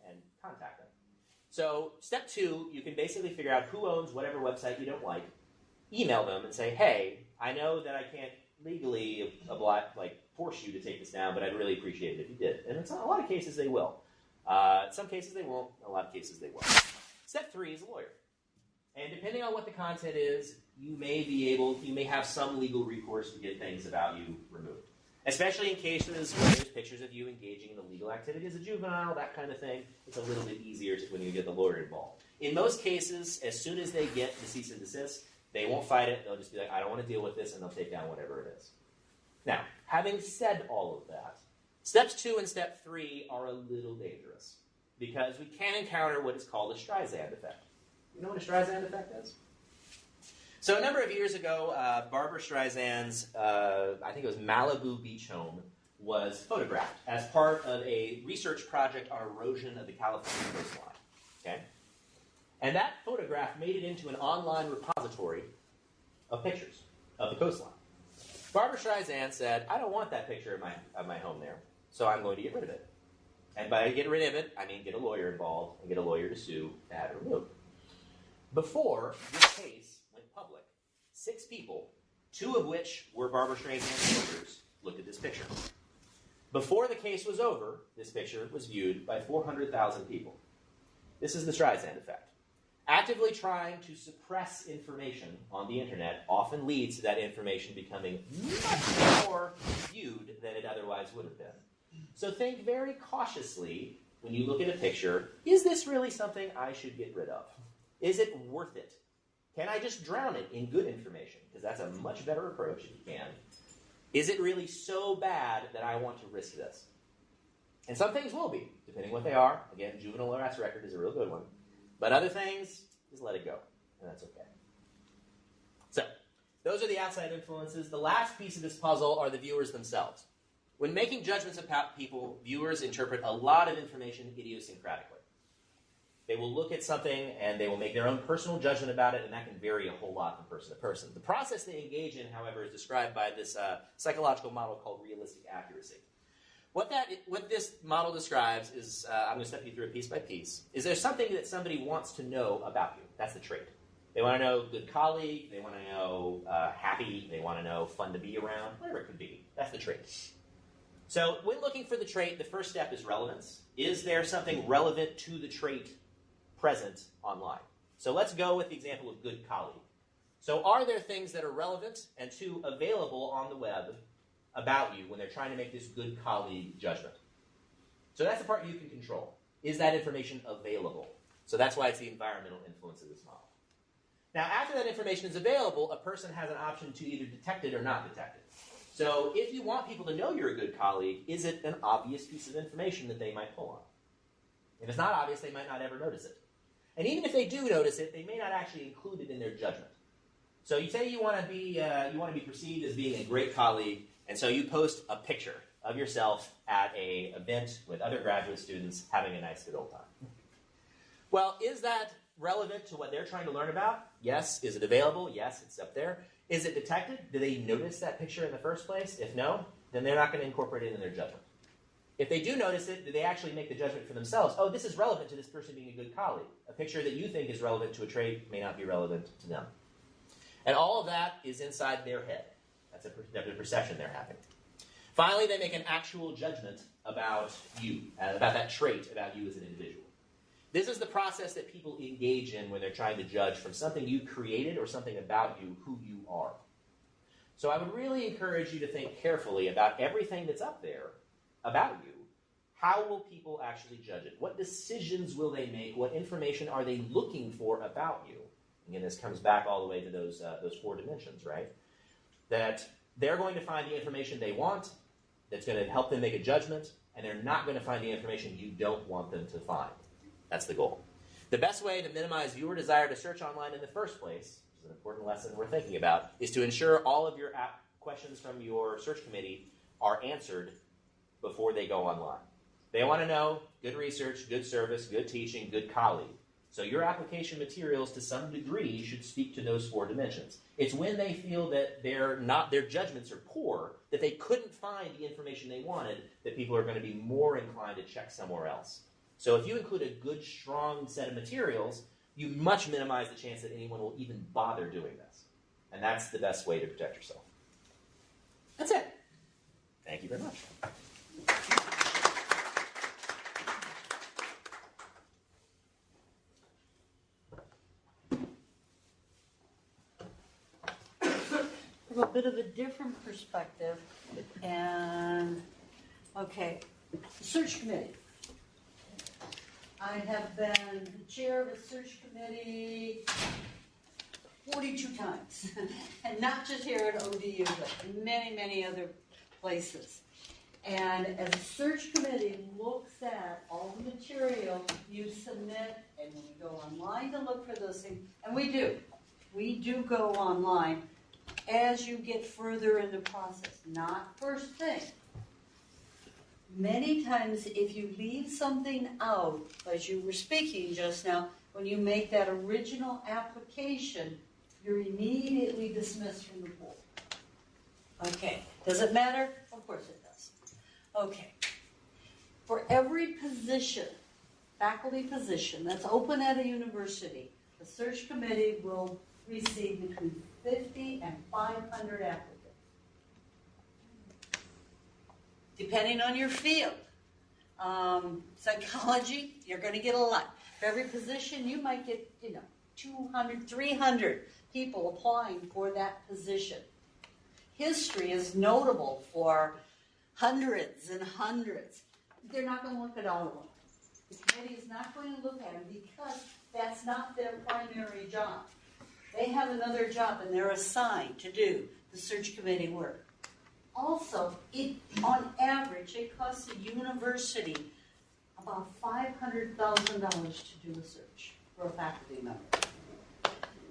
contact them. So step two, you can basically figure out who owns whatever website you don't like, email them and say, hey, I know that I can't legally force you to take this down, but I'd really appreciate it if you did. And in a lot of cases they will. In some cases they won't, in a lot of cases they will. Step three is a lawyer. And depending on what the content is, you may have some legal recourse to get things about you removed. Especially in cases where there's pictures of you engaging in illegal activity as a juvenile, that kind of thing. It's a little bit easier when you get the lawyer involved. In most cases, as soon as they get the cease and desist, they won't fight it. They'll just be like, I don't want to deal with this, and they'll take down whatever it is. Now, having said all of that, steps 2 and step 3 are a little dangerous because we can encounter what is called a Streisand effect. You know what a Streisand effect is? So a number of years ago, Barbara Streisand's, I think it was Malibu beach home, was photographed as part of a research project on erosion of the California coastline. Okay? And that photograph made it into an online repository of pictures of the coastline. Barbara Streisand said, I don't want that picture of my home there, so I'm going to get rid of it. And by get rid of it, I mean get a lawyer involved and get a lawyer to sue to have it removed. Before this case went public, 6 people, 2 of which were Barbara Streisand's lawyers, looked at this picture. Before the case was over, this picture was viewed by 400,000 people. This is the Streisand effect. Actively trying to suppress information on the internet often leads to that information becoming much more viewed than it otherwise would have been. So think very cautiously when you look at a picture, is this really something I should get rid of? Is it worth it? Can I just drown it in good information? Because that's a much better approach if you can. Is it really so bad that I want to risk this? And some things will be, depending what they are. Again, juvenile arrest record is a real good one. But other things, just let it go, and that's okay. So, those are the outside influences. The last piece of this puzzle are the viewers themselves. When making judgments about people, viewers interpret a lot of information idiosyncratically. They will look at something and they will make their own personal judgment about it, and that can vary a whole lot from person to person. The process they engage in, however, is described by this psychological model called realistic accuracy. What this model describes is, I'm going to step you through it piece by piece, is there something that somebody wants to know about you? That's the trait. They want to know good colleague, they want to know happy, they want to know fun to be around, whatever it could be. That's the trait. So when looking for the trait, the first step is relevance. Is there something relevant to the trait present online? So let's go with the example of good colleague. So are there things that are relevant and available on the web about you when they're trying to make this good colleague judgment? So that's the part you can control. Is that information available? So that's why it's the environmental influence of this model. Now, after that information is available, a person has an option to either detect it or not detect it. So if you want people to know you're a good colleague, is it an obvious piece of information that they might pull on? If it's not obvious, they might not ever notice it. And even if they do notice it, they may not actually include it in their judgment. So you say you want to be perceived as being a great colleague, and so you post a picture of yourself at an event with other graduate students having a nice good old time. Well, is that relevant to what they're trying to learn about? Yes. Is it available? Yes, it's up there. Is it detected? Do they notice that picture in the first place? If no, then they're not going to incorporate it in their judgment. If they do notice it, do they actually make the judgment for themselves? Oh, this is relevant to this person being a good colleague. A picture that you think is relevant to a trait may not be relevant to them. And all of that is inside their head. That's a perception they're having. Finally, they make an actual judgment about you, about that trait, about you as an individual. This is the process that people engage in when they're trying to judge from something you created or something about you, who you are. So I would really encourage you to think carefully about everything that's up there about you. How will people actually judge it? What decisions will they make? What information are they looking for about you? Again, this comes back all the way to those 4 dimensions, right? That they're going to find the information they want that's going to help them make a judgment, and they're not going to find the information you don't want them to find. That's the goal. The best way to minimize viewer desire to search online in the first place, which is an important lesson we're thinking about, is to ensure all of your questions from your search committee are answered before they go online. They want to know good research, good service, good teaching, good colleague. So your application materials, to some degree, should speak to those 4 dimensions. It's when they feel that their judgments are poor, that they couldn't find the information they wanted, that people are going to be more inclined to check somewhere else. So if you include a good, strong set of materials, you much minimize the chance that anyone will even bother doing this. And that's the best way to protect yourself. That's it. Thank you very much. A bit of a different perspective, and okay, search committee. I have been the chair of a search committee 42 times, and not just here at ODU, but in many, many other places. And as a search committee looks at all the material you submit, and when we go online to look for those things, and we do go online as you get further in the process, not first thing. Many times if you leave something out, as you were speaking just now, when you make that original application, you're immediately dismissed from the pool. Okay, does it matter? Of course it does. Okay, for every position, faculty position that's open at a university, the search committee will receive between 50 and 500 applicants. Depending on your field. Psychology, you're going to get a lot. For every position, you might get, 200, 300 people applying for that position. History is notable for hundreds and hundreds. They're not going to look at all of them. The committee is not going to look at them because that's not their primary job. They have another job, and they're assigned to do the search committee work. Also, on average, it costs the university about $500,000 to do a search for a faculty member.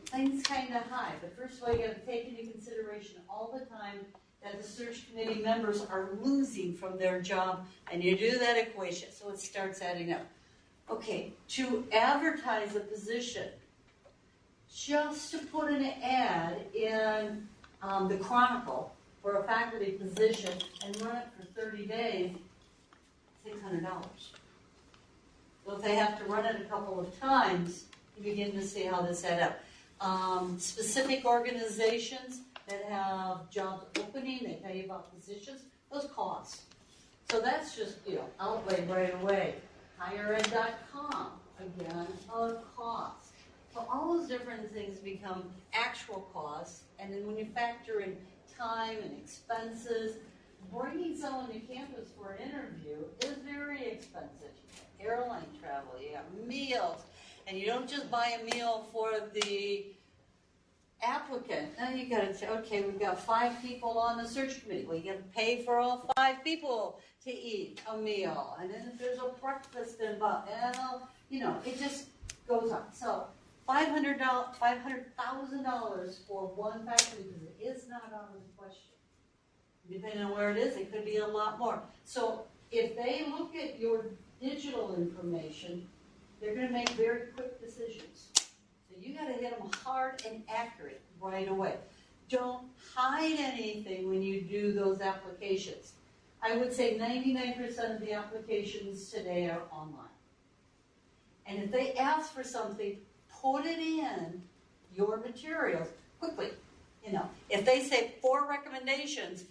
Things kind of high, but first of all, you got to take into consideration all the time that the search committee members are losing from their job, and you do that equation, so it starts adding up. Okay, to advertise a position, just to put an ad in the Chronicle for a faculty position and run it for 30 days, $600. So if they have to run it a couple of times, you begin to see how this adds up. Specific organizations that have jobs opening, they tell you about positions, those costs. So that's just, outlay right away. HigherEd.com, again, a cost. So all those different things become actual costs, and then when you factor in time and expenses, bringing someone to campus for an interview is very expensive. You have airline travel, you have meals, and you don't just buy a meal for the applicant. Now you got to say, okay, we've got 5 people on the search committee. Well, you got to pay for all 5 people to eat a meal, and then if there's a breakfast involved, it just goes on. So $500,000 for one faculty visit is not out of the question. Depending on where it is, it could be a lot more. So if they look at your digital information, they're going to make very quick decisions. So you got to hit them hard and accurate right away. Don't hide anything when you do those applications. I would say 99% of the applications today are online. And if they ask for something, put it in your materials quickly. If they say 4 recommendations,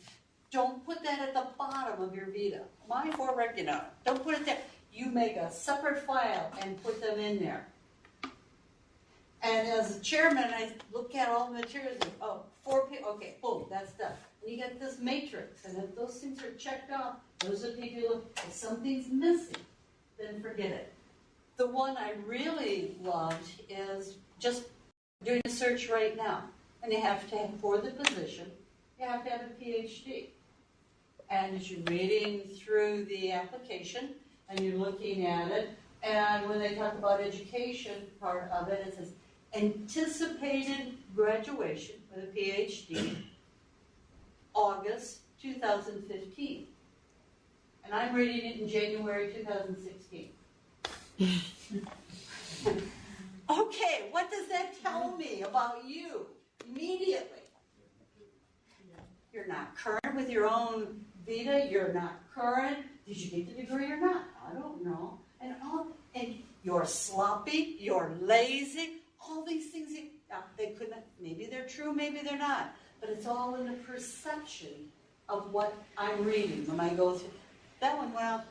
don't put that at the bottom of your Vita. My 4 don't put it there. You make a separate file and put them in there. And as a chairman, I look at all the materials and, 4 people, okay, boom, that's done. And you get this matrix, and if those things are checked off, those are people who look, if something's missing, then forget it. The one I really loved is just doing a search right now. And you have to have, for the position, you have to have a PhD. And as you're reading through the application, and you're looking at it, and when they talk about education part of it, it says, anticipated graduation with a PhD, August 2015. And I'm reading it in January 2016. Okay, what does that tell me about you immediately? You're not current with your own Vita, you're not current. Did you get the degree or not? I don't know. And you're sloppy, you're lazy, all these things, they couldn't, maybe they're true, maybe they're not. But it's all in the perception of what I'm reading when I go through. That one, well,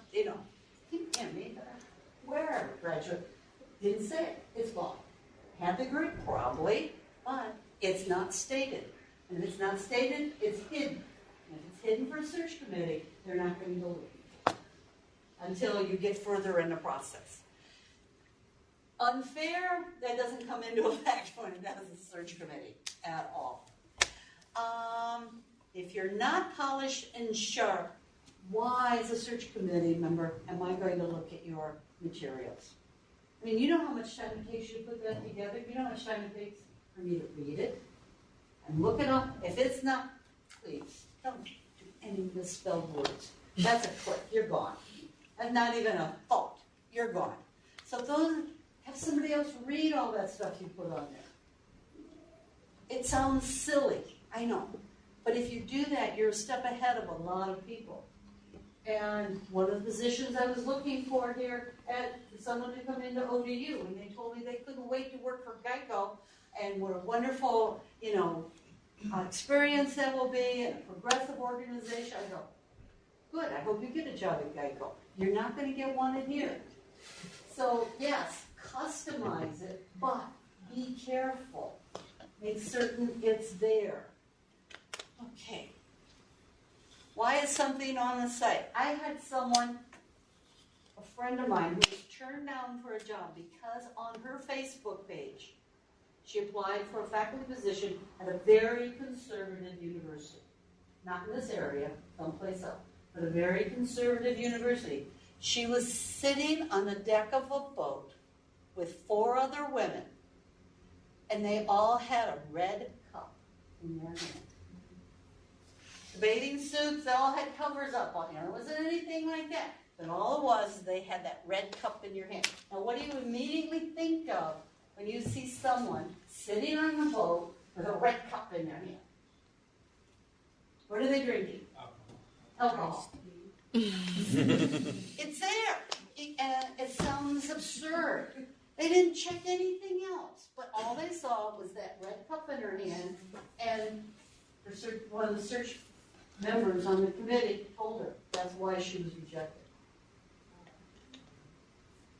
wherever graduate, didn't say it, it's gone. Had the degree? Probably, but it's not stated. And if it's not stated, it's hidden. And if it's hidden for a search committee, they're not going to believe it until you get further in the process. Unfair, that doesn't come into effect when it does the search committee at all. If you're not polished and sharp, why, as a search committee member, am I going to look at your materials? I mean, you know how much time it takes you to put that together? You know how much time it takes for me to read it and look it up? If it's not, please, don't do any misspelled words. That's a click. You're gone. And not even a fault. You're gone. So have somebody else read all that stuff you put on there. It sounds silly. I know. But if you do that, you're a step ahead of a lot of people. And one of the positions I was looking for here at someone to come into ODU, and they told me they couldn't wait to work for Geico, and what a wonderful, experience that will be, and a progressive organization. I go, good, I hope you get a job at Geico. You're not going to get one in here. So, yes, customize it, but be careful. Make certain it's there. Okay. Why is something on the site? I had someone, a friend of mine, who was turned down for a job because on her Facebook page, she applied for a faculty position at a very conservative university. Not in this area, someplace else, but a very conservative university. She was sitting on the deck of a boat with 4 other women, and they all had a red cup in their hand. The bathing suits, they all had covers up on them. It wasn't anything like that. But all it was is they had that red cup in your hand. Now, what do you immediately think of when you see someone sitting on the boat with a red cup in their hand? What are they drinking? Alcohol. It's absurd. They didn't check anything else, but all they saw was that red cup in her hand, and one of the search members on the committee told her that's why she was rejected.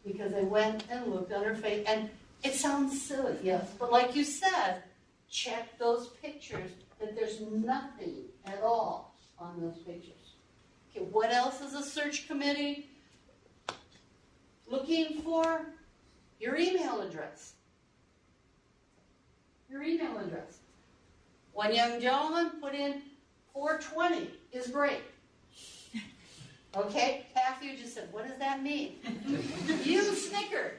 Because they went and looked at her face, and it sounds silly, yes, but like you said, check those pictures, that there's nothing at all on those pictures. Okay, what else is a search committee looking for? Your email address. Your email address. One young gentleman put in 420 is great. Okay, half of you just said, what does that mean? You snickered.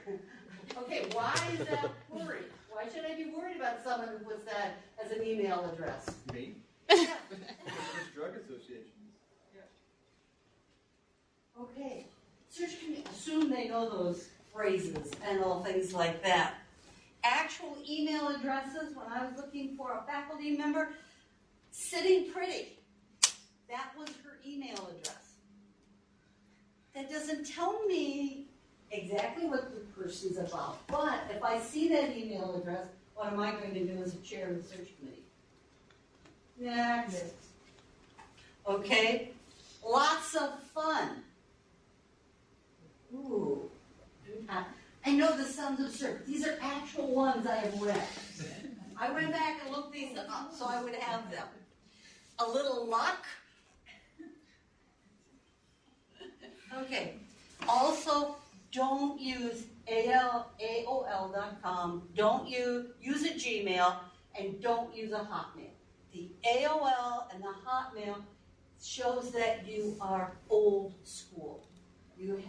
Okay, why is that worried? Why should I be worried about someone who puts that as an email address? Me? Yeah. Drug associations. Okay, search committee, assume they know those phrases and all things like that. Actual email addresses, when I was looking for a faculty member, sitting pretty. That was her email address. That doesn't tell me exactly what the person's about. But if I see that email address, what am I going to do as a chair of the search committee? Next. Okay, lots of fun. Ooh. I know this sounds absurd. These are actual ones I have read. I went back and looked these up so I would have them. A little luck. Okay. Also, don't use AOL.com. Don't use a Gmail, and don't use a Hotmail. The AOL and the Hotmail shows that you are old school. You're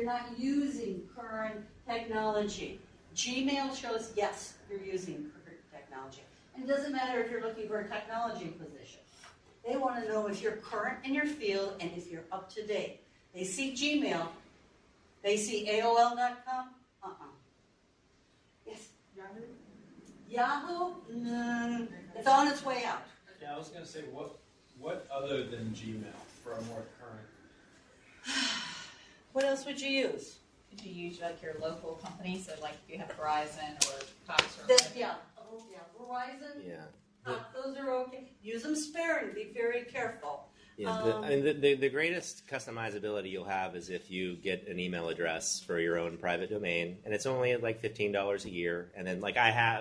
not using current technology. Gmail shows, yes, you're using current technology. And it doesn't matter if you're looking for a technology position. They want to know if you're current in your field and if you're up to date. They see Gmail. They see AOL.com. Yes? Yahoo? No. It's on its way out. Yeah, I was going to say, what other than Gmail for a more current? What else would you use? Could you use like your local company? So like if you have Verizon or Cox or Yeah. Oh, yeah. Verizon. Yeah. Those are okay. Use them sparingly. Be very careful. Yeah, the greatest customizability you'll have is if you get an email address for your own private domain, and it's only like $15 a year. And then, like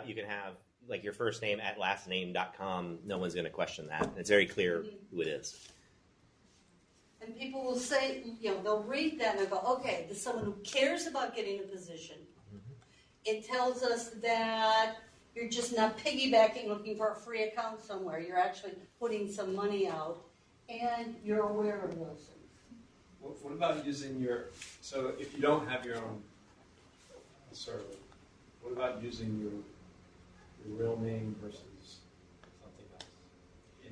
you can have like your first name at lastname.com. No one's going to question that. It's very clear who it is. And people will say, they'll read that and they'll go, okay, there's someone who cares about getting a position. It tells us that you're just not piggybacking, looking for a free account somewhere. You're actually putting some money out, and you're aware of those things. What about using so if you don't have your own server, what about using your real name versus something else?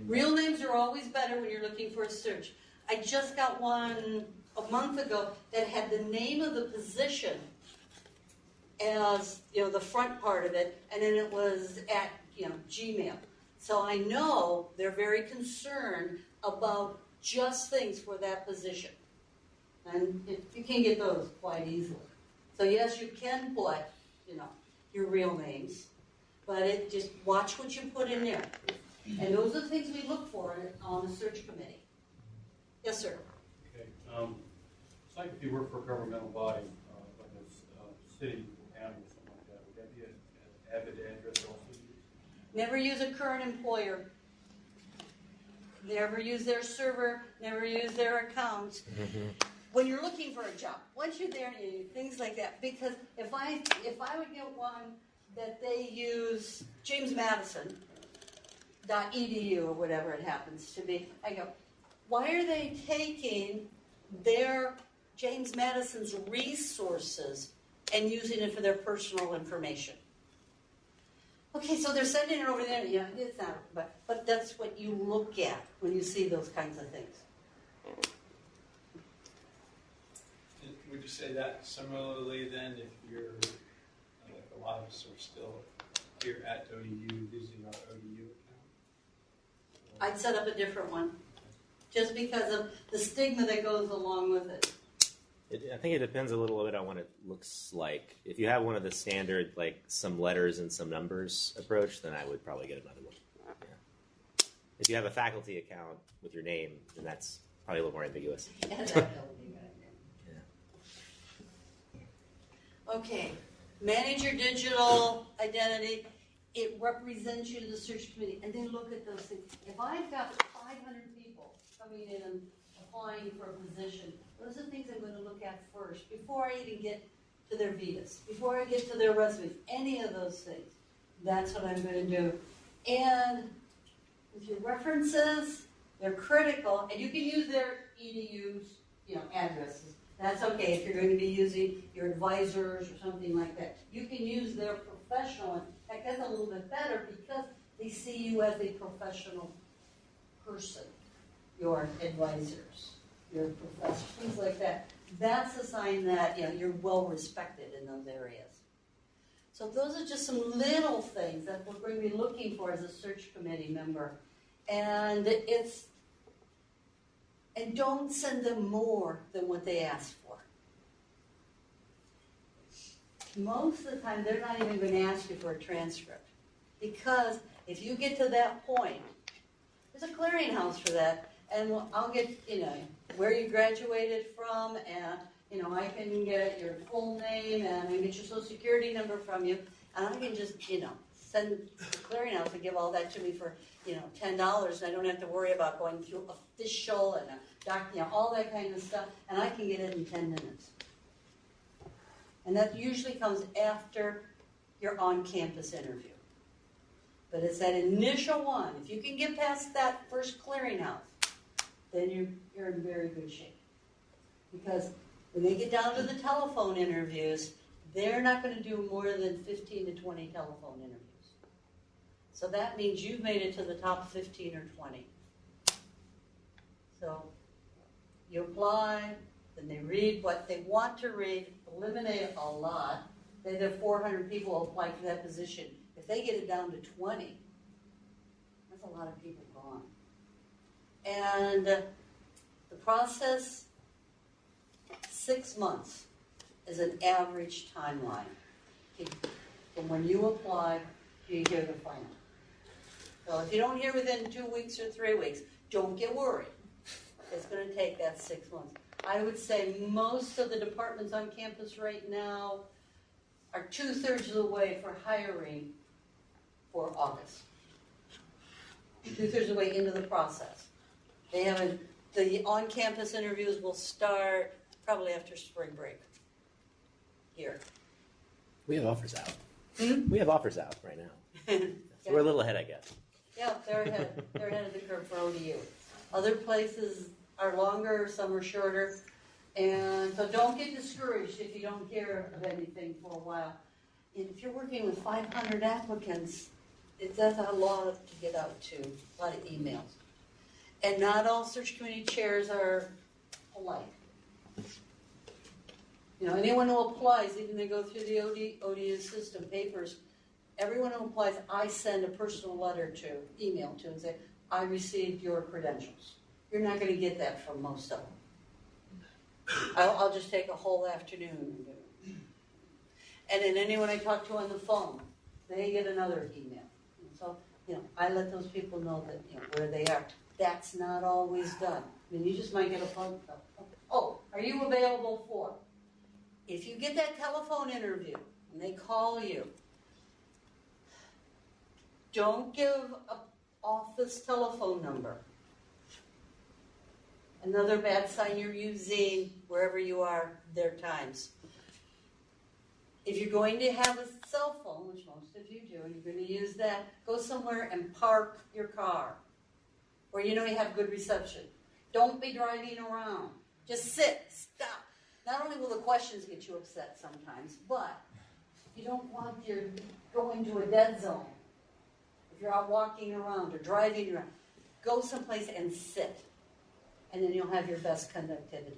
Real names are always better when you're looking for a search. I just got one a month ago that had the name of the position as, the front part of it, and then it was at, Gmail. So I know they're very concerned about just things for that position. And you can get those quite easily. So yes, you can put, your real names, but just watch what you put in there. And those are the things we look for on the search committee. Yes, sir. Okay. It's like if you work for a governmental body, like a city or county or something like that, would that be an avid address also used? Never use a current employer. Never use their server. Never use their accounts. When you're looking for a job, once you're there, things like that. Because if I would get one that they use jamesmadison.edu or whatever it happens to be, I go, why are they taking their James Madison's resources and using it for their personal information? Okay, so they're sending it over there. Yeah, it's not, but that's what you look at when you see those kinds of things. Would you say that similarly then if you're, like a lot of us are still here at ODU using our ODU account? I'd set up a different one, just because of the stigma that goes along with it. I think it depends a little bit on what it looks like. If you have one of the standard, like some letters and some numbers approach, then I would probably get another one. Yeah. If you have a faculty account with your name, then that's probably a little more ambiguous. Yeah, that would be good. Yeah. Okay, manage your digital identity. It represents you to the search committee, and then look at those things. If I've got 500 people coming in and applying for a position, those are things I'm going to look at first before I even get to their Vitas, before I get to their resumes, any of those things. That's what I'm going to do. And with your references, they're critical, and you can use their EDUs, addresses. That's okay if you're going to be using your advisors or something like that. You can use their professional. In fact, that's a little bit better because they see you as a professional person. Your advisors, your professors, things like that. That's a sign that you're well respected in those areas. So those are just some little things that we're going to be looking for as a search committee member. And don't send them more than what they ask for. Most of the time, they're not even going to ask you for a transcript. Because if you get to that point, there's a clearinghouse for that. And I'll get, where you graduated from, and, I can get your full name, and I can get your social security number from you, and I can just, send the clearinghouse and give all that to me for, $10, and I don't have to worry about going through official and all that kind of stuff, and I can get it in 10 minutes. And that usually comes after your on-campus interview. But it's that initial one. If you can get past that first clearinghouse, then you're in very good shape. Because when they get down to the telephone interviews, they're not going to do more than 15 to 20 telephone interviews. So that means you've made it to the top 15 or 20. So you apply, then they read what they want to read, eliminate a lot. Say there are 400 people apply for that position. If they get it down to 20, that's a lot of people gone. And the process, 6 months is an average timeline. From when you apply, you hear the final. So if you don't hear within 2 weeks or 3 weeks, don't get worried. It's going to take that 6 months. I would say most of the departments on campus right now are 2/3 of the way for hiring for August. 2/3 of the way into the process. They haven't. The on-campus interviews will start probably after spring break. Here. We have offers out. Hmm? We have offers out right now. So we're a little ahead, I guess. Yeah, they're ahead. They're ahead of the curve for ODU. Other places are longer, some are shorter. And so don't get discouraged if you don't hear of anything for a while. If you're working with 500 applicants, that's a lot to get out to, a lot of emails. And not all search committee chairs are polite. Anyone who applies, even they go through the ODU system papers, everyone who applies, I send a personal letter to, email to, and say, I received your credentials. You're not going to get that from most of them. I'll just take a whole afternoon and do it. And then anyone I talk to on the phone, they get another email. And so, I let those people know that, where they are. That's not always done. I mean, you just might get a phone call. Oh, are you available for? If you get that telephone interview and they call you, don't give an office telephone number. Another bad sign you're using wherever you are, their times. If you're going to have a cell phone, which most of you do, and you're going to use that, go somewhere and park your car where you have good reception. Don't be driving around. Just sit, stop. Not only will the questions get you upset sometimes, but you don't want you to go into a dead zone. If you're out walking around or driving around, go someplace and sit. And then you'll have your best conductivity.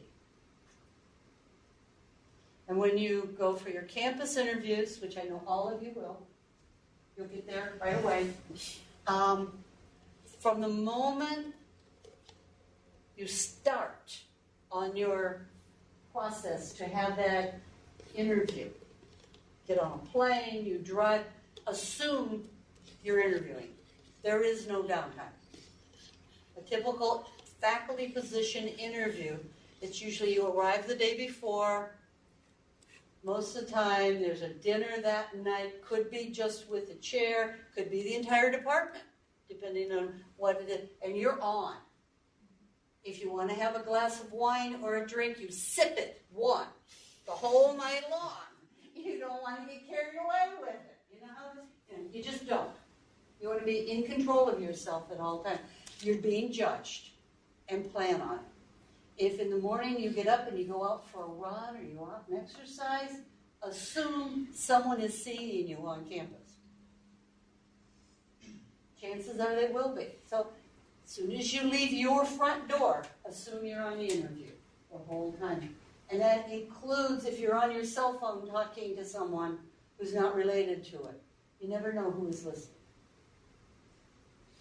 And when you go for your campus interviews, which I know all of you will, you'll get there right away. From the moment you start on your process to have that interview. Get on a plane, you drive, assume you're interviewing. There is no downtime. A typical faculty position interview, it's usually you arrive the day before. Most of the time, there's a dinner that night. Could be just with a chair. Could be the entire department, depending on what it is. And you're on. If you want to have a glass of wine or a drink, you sip it, one, the whole night long. You don't want to get carried away with it. You know how you just don't. You want to be in control of yourself at all times. You're being judged, and plan on it. If in the morning you get up and you go out for a run or you go out and exercise, assume someone is seeing you on campus. Chances are they will be. So as soon as you leave your front door, assume you're on the interview the whole time. And that includes if you're on your cell phone talking to someone who's not related to it. You never know who is listening.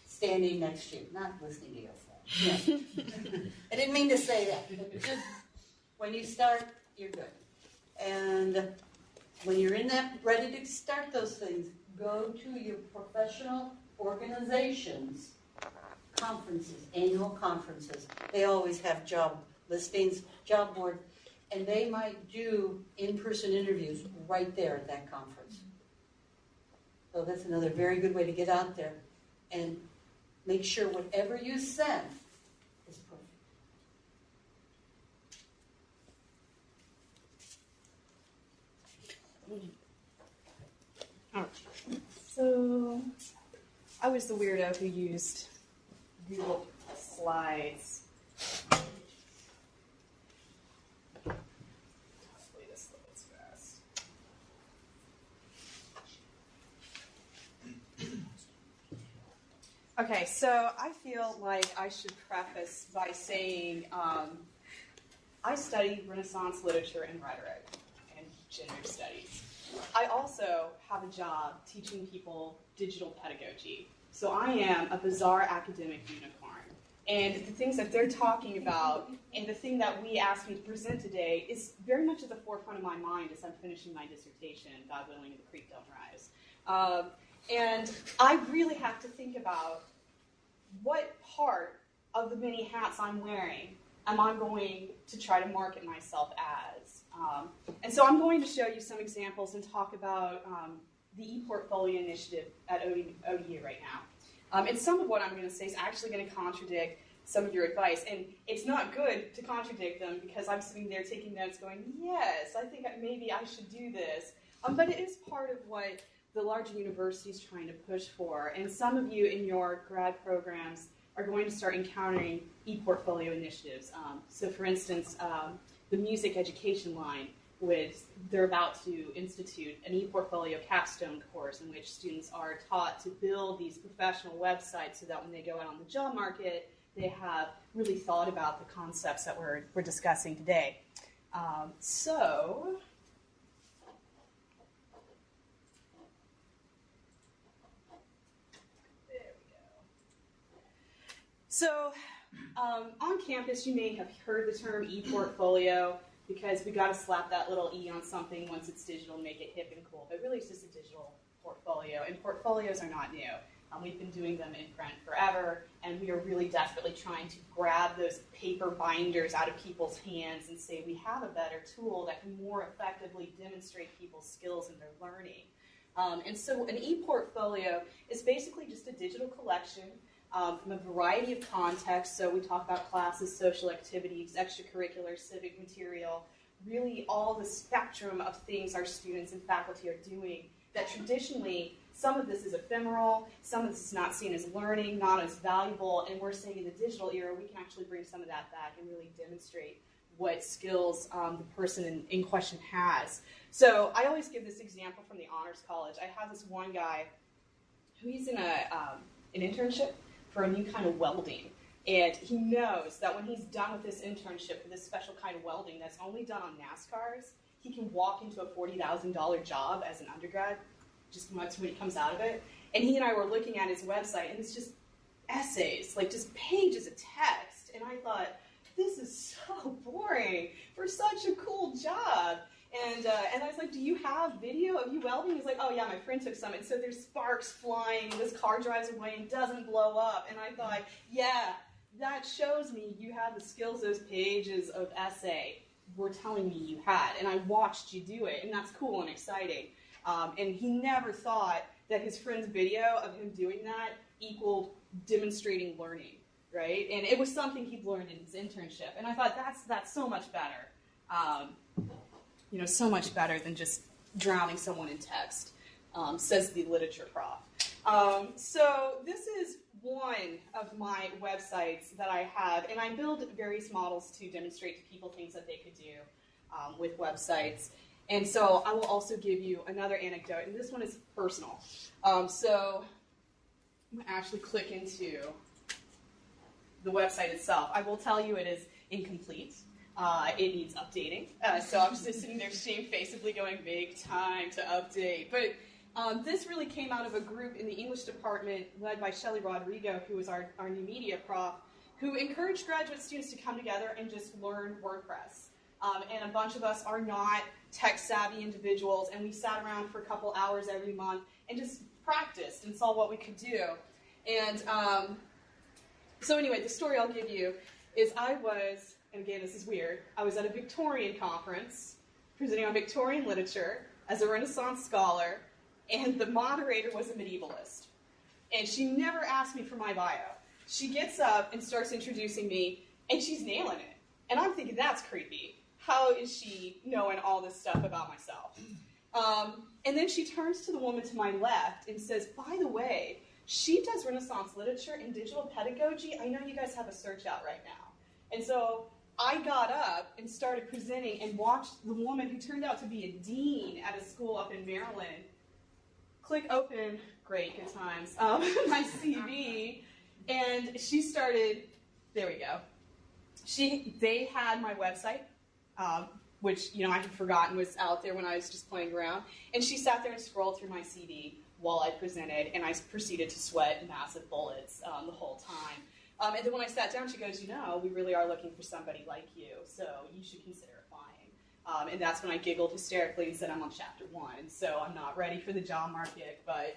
Standing next to you, not listening to your phone. Yeah. I didn't mean to say that, but just when you start, you're good. And when you're in that, ready to start those things, go to your professional organizations, conferences, annual conferences. They always have job listings, job board, and they might do in-person interviews right there at that conference. So that's another very good way to get out there and make sure whatever you send is perfect. So, I was the weirdo who used Google Slides. Hopefully this loads fast. Okay, so I feel like I should preface by saying I study Renaissance literature and rhetoric and gender studies. I also have a job teaching people digital pedagogy. So I am a bizarre academic unicorn. And the things that they're talking about and the thing that we asked me to present today is very much at the forefront of my mind as I'm finishing my dissertation, God willing, the creek don't rise. And I really have to think about what part of the many hats I'm wearing am I going to try to market myself as. And so I'm going to show you some examples and talk about the ePortfolio initiative at ODU right now. And some of what I'm going to say is actually going to contradict some of your advice. And it's not good to contradict them because I'm sitting there taking notes going, yes, I think maybe I should do this. But it is part of what the larger university is trying to push for. And some of you in your grad programs are going to start encountering ePortfolio initiatives. So for instance, the music education line, they're about to institute an ePortfolio capstone course in which students are taught to build these professional websites so that when they go out on the job market, they have really thought about the concepts that we're discussing today. So on campus, you may have heard the term ePortfolio because we got to slap that little E on something once it's digital and make it hip and cool. But really, it's just a digital portfolio, and portfolios are not new. We've been doing them in print forever, and we are really desperately trying to grab those paper binders out of people's hands and say we have a better tool that can more effectively demonstrate people's skills in their learning. And so an ePortfolio is basically just a digital collection from a variety of contexts. So we talk about classes, social activities, extracurricular, civic material, really all the spectrum of things our students and faculty are doing that traditionally, some of this is ephemeral, some of this is not seen as learning, not as valuable, and we're saying in the digital era, we can actually bring some of that back and really demonstrate what skills the person in question has. So I always give this example from the Honors College. I have this one guy who he's in an internship for a new kind of welding. And he knows that when he's done with this internship for this special kind of welding that's only done on NASCARs, he can walk into a $40,000 job as an undergrad just when he comes out of it. And he and I were looking at his website, and it's just essays, like just pages of text. And I thought, this is so boring for such a cool helping? He's like, oh yeah, my friend took some. And so there's sparks flying, and this car drives away and doesn't blow up. And I thought, yeah, that shows me you had the skills those pages of essay were telling me you had. And I watched you do it, and that's cool and exciting. And he never thought that his friend's video of him doing that equaled demonstrating learning, right? And it was something he'd learned in his internship. And I thought, that's so much better. So much better than just drowning someone in text, says the literature prof. So this is one of my websites that I have, and I build various models to demonstrate to people things that they could do with websites. And so I will also give you another anecdote, and this one is personal. So I'm going to actually click into the website itself. I will tell you it is incomplete. It needs updating. So I'm just sitting there shamefacedly going, make time to update. But this really came out of a group in the English department led by Shelley Rodrigo, who was our new media prof, who encouraged graduate students to come together and just learn WordPress. And a bunch of us are not tech-savvy individuals, and we sat around for a couple hours every month and just practiced and saw what we could do. And so anyway, the story I'll give you is I was, and again, this is weird, I was at a Victorian conference presenting on Victorian literature as a Renaissance scholar, and the moderator was a medievalist. And she never asked me for my bio. She gets up and starts introducing me, and she's nailing it. And I'm thinking, that's creepy. How is she knowing all this stuff about myself? And then she turns to the woman to my left and says, by the way, she does Renaissance literature and digital pedagogy. I know you guys have a search out right now. And so I got up and started presenting and watched the woman who turned out to be a dean at a school up in Maryland click open, great, good times, my CV, and she started, there we go. They had my website, which, I had forgotten was out there when I was just playing around, and she sat there and scrolled through my CV while I presented, and I proceeded to sweat massive bullets the whole time. And then when I sat down, she goes, we really are looking for somebody like you, so you should consider applying. And that's when I giggled hysterically and said, I'm on chapter 1, so I'm not ready for the job market. But,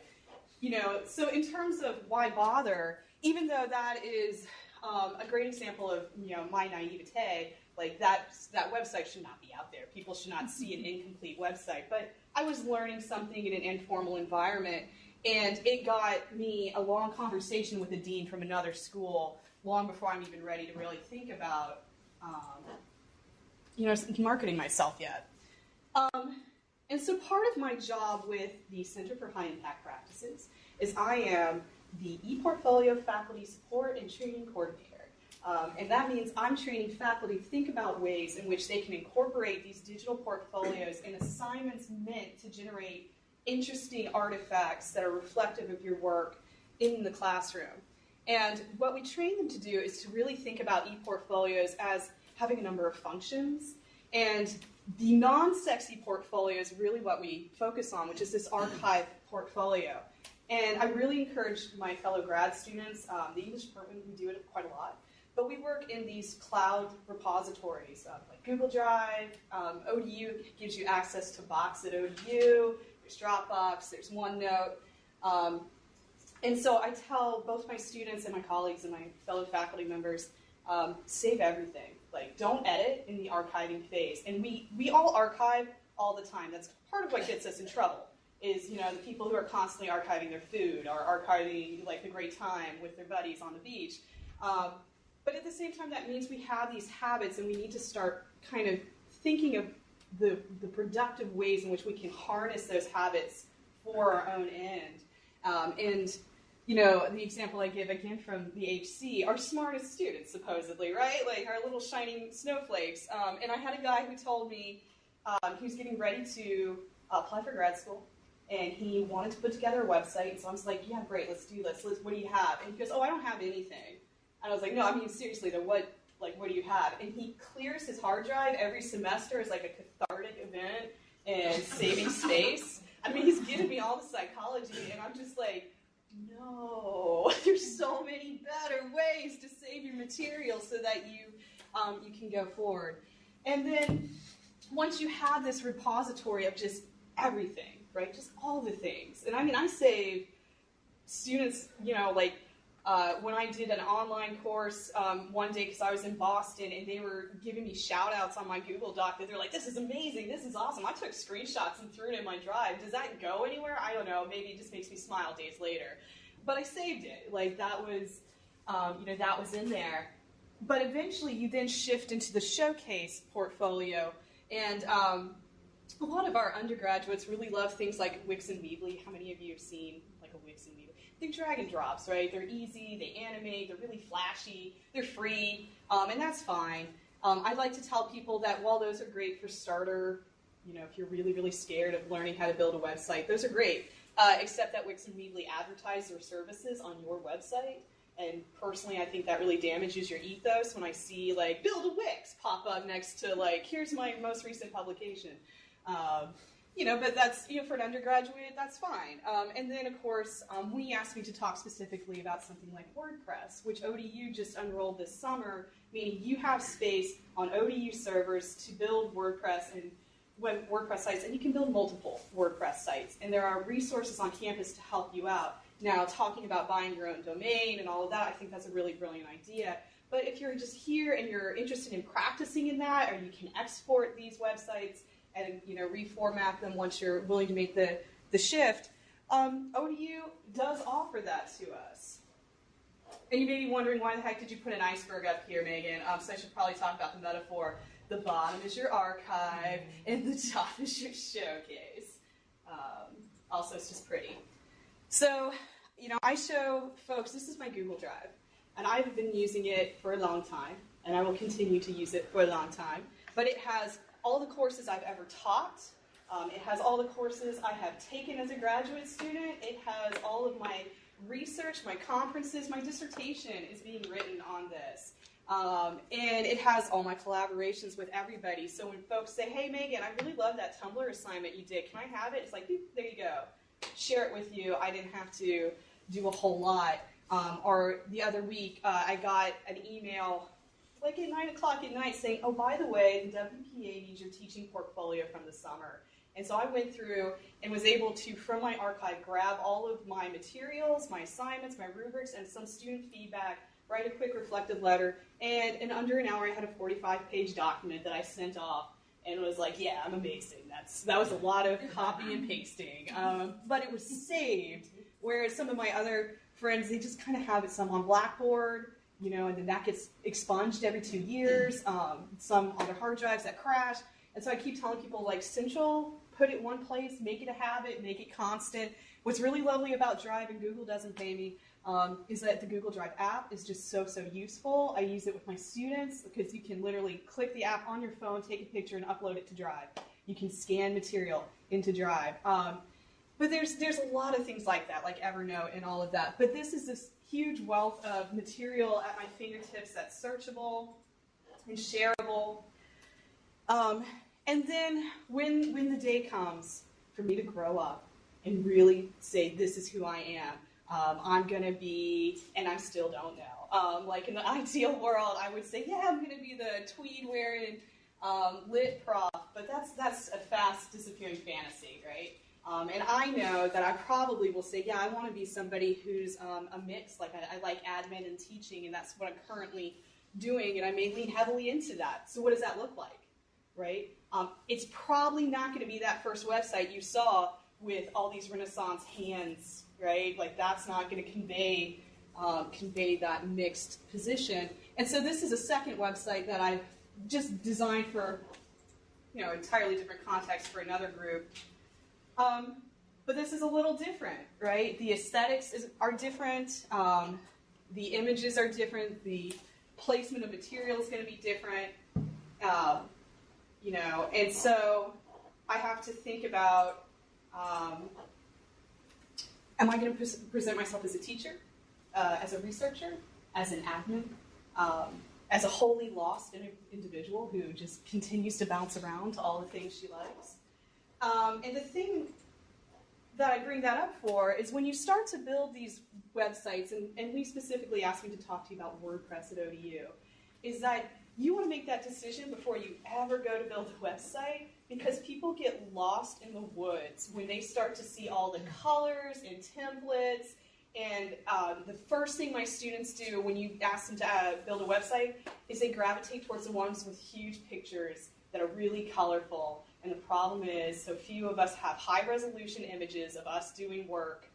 so in terms of why bother, even though that is a great example of, my naivete, like that website should not be out there. People should not see an incomplete website. But I was learning something in an informal environment, and it got me a long conversation with a dean from another school long before I'm even ready to really think about, marketing myself yet. And so part of my job with the Center for High Impact Practices is I am the ePortfolio faculty support and training coordinator. And that means I'm training faculty to think about ways in which they can incorporate these digital portfolios in assignments meant to generate interesting artifacts that are reflective of your work in the classroom. And what we train them to do is to really think about ePortfolios as having a number of functions. And the non-sexy portfolio is really what we focus on, which is this archive portfolio. And I really encourage my fellow grad students, the English department, we do it quite a lot, but we work in these cloud repositories, like Google Drive. ODU gives you access to Box at ODU. There's Dropbox. There's OneNote. And so I tell both my students and my colleagues and my fellow faculty members, save everything. Like, don't edit in the archiving phase. And we all archive all the time. That's part of what gets us in trouble, is, the people who are constantly archiving their food or archiving, like, the great time with their buddies on the beach. But at the same time, that means we have these habits, and we need to start kind of thinking of the productive ways in which we can harness those habits for our own end. And the example I give again from the HC, our smartest students, supposedly, right? Like our little shining snowflakes. And I had a guy who told me he was getting ready to apply for grad school, and he wanted to put together a website. And so I was like, yeah, great, let's do this. What do you have? And he goes, oh, I don't have anything. And I was like, no, I mean, seriously, though, what do you have? And he clears his hard drive every semester as like a cathartic event and saving space. I mean, he's giving me all the psychology, and I'm just like, no, there's so many better ways to save your material so that you can go forward. And then once you have this repository of just everything, right? Just all the things. And I mean, I saved students, like when I did an online course one day because I was in Boston and they were giving me shout outs on my Google Doc that they're like, this is amazing, this is awesome. I took screenshots and threw it in my drive. Does that go anywhere? I don't know. Maybe it just makes me smile days later. But I saved it. Like that was, that was in there. But eventually you then shift into the showcase portfolio. And a lot of our undergraduates really love things like Wix and Weebly. How many of you have seen like a Wix and Weebly? They're drag and drops, right? They're easy, they animate, they're really flashy, they're free, and that's fine. I like to tell people that while those are great for starter, if you're really, really scared of learning how to build a website, those are great, except that Wix and Weebly advertise their services on your website. And personally, I think that really damages your ethos when I see, like, build a Wix pop up next to, like, here's my most recent publication. But that's, for an undergraduate, that's fine. And then, of course, when you asked me to talk specifically about something like WordPress, which ODU just unrolled this summer, meaning you have space on ODU servers to build WordPress and WordPress sites, and you can build multiple WordPress sites. And there are resources on campus to help you out. Now, talking about buying your own domain and all of that, I think that's a really brilliant idea. But if you're just here and you're interested in practicing in that, or you can export these websites and reformat them once you're willing to make the shift, ODU does offer that to us. And you may be wondering, why the heck did you put an iceberg up here, Megan? So I should probably talk about the metaphor. The bottom is your archive, and the top is your showcase. Also, it's just pretty. So, I show folks, this is my Google Drive, and I've been using it for a long time, and I will continue to use it for a long time. But it has all the courses I've ever taught. It has all the courses I have taken as a graduate student. It has all of my research, my conferences, my dissertation is being written on this. And it has all my collaborations with everybody. So when folks say, hey, Megan, I really love that Tumblr assignment you did. Can I have it? It's like, there you go. Share it with you. I didn't have to do a whole lot. Or the other week, I got an email like at 9 o'clock at night saying, oh, by the way, the WPA needs your teaching portfolio from the summer. And so I went through and was able to, from my archive, grab all of my materials, my assignments, my rubrics, and some student feedback, write a quick reflective letter, and in under an hour I had a 45-page document that I sent off and was like, yeah, I'm amazing. That was a lot of copy and pasting. But it was saved, whereas some of my other friends, they just kind of have it some on Blackboard, and then that gets expunged every 2 years, some on their hard drives that crash. And so I keep telling people, like, Central, put it one place, make it a habit, make it constant. What's really lovely about Drive, and Google doesn't pay me, is that the Google Drive app is just so useful. I use it with my students because you can literally click the app on your phone, take a picture, and upload it to Drive. You can scan material into Drive. But there's a lot of things like that, like Evernote and all of that. But this is this huge wealth of material at my fingertips that's searchable and shareable. And then when the day comes for me to grow up and really say, this is who I am, I'm going to be, and I still don't know. Like in the ideal world, I would say, yeah, I'm going to be the tweed-wearing lit prof, but that's a fast disappearing fantasy, right? And I know that I probably will say, yeah, I want to be somebody who's a mix, like I like admin and teaching, and that's what I'm currently doing, and I may lean heavily into that. So what does that look like, right? It's probably not going to be that first website you saw with all these Renaissance hands, right? Like that's not going to convey that mixed position. And so this is a second website that I've just designed for, entirely different context for another group. But this is a little different, right? The aesthetics are different. The images are different. The placement of material is going to be different. And so I have to think about, am I going to present myself as a teacher, as a researcher, as an admin, as a wholly lost individual who just continues to bounce around to all the things she likes? And the thing that I bring that up for is when you start to build these websites, and we specifically asked me to talk to you about WordPress at ODU, is that you want to make that decision before you ever go to build a website, because people get lost in the woods when they start to see all the colors and templates. And the first thing my students do when you ask them to build a website is they gravitate towards the ones with huge pictures that are really colorful. And the problem is, so few of us have high-resolution images of us doing work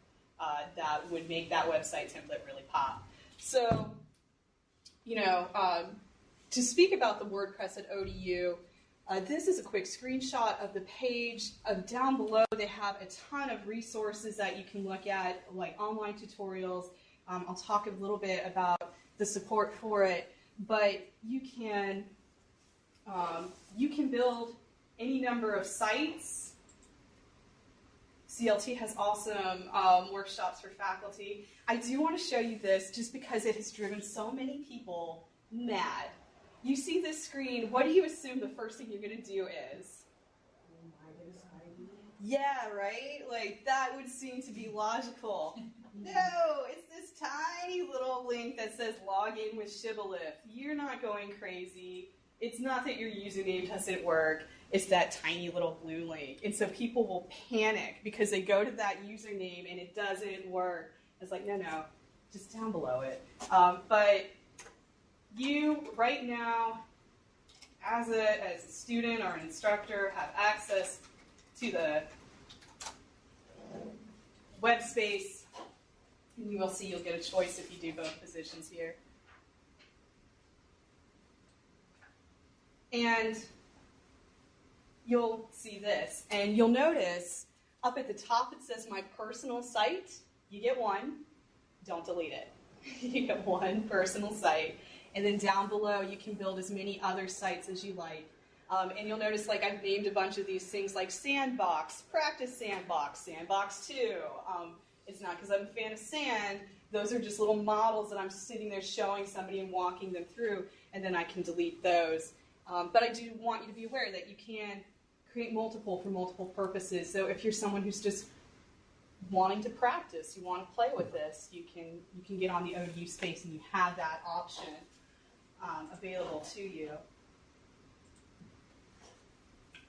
that would make that website template really pop. So, to speak about the WordPress at ODU, this is a quick screenshot of the page. Down below, they have a ton of resources that you can look at, like online tutorials. I'll talk a little bit about the support for it, but you can build any number of sites. CLT has awesome workshops for faculty. I do want to show you this just because it has driven so many people mad. You see this screen, what do you assume the first thing you're going to do is? Yeah, right? Like, that would seem to be logical. No, it's this tiny little link that says log in with Shibboleth. You're not going crazy. It's not that your username doesn't work. It's that tiny little blue link. And so people will panic because they go to that username and it doesn't work. It's like, no, just down below it. But you, right now, as a student or an instructor, have access to the web space. And you will see you'll get a choice if you do both positions here. And you'll see this. And you'll notice up at the top it says my personal site. You get one. Don't delete it. You get one personal site. And then down below, you can build as many other sites as you like. And you'll notice, like, I've named a bunch of these things like Sandbox, Practice Sandbox, Sandbox 2. It's not because I'm a fan of sand. Those are just little models that I'm sitting there showing somebody and walking them through, and then I can delete those. But I do want you to be aware that you can create multiple for multiple purposes. So if you're someone who's just wanting to practice, you want to play with this, you can get on the ODU space and you have that option available to you.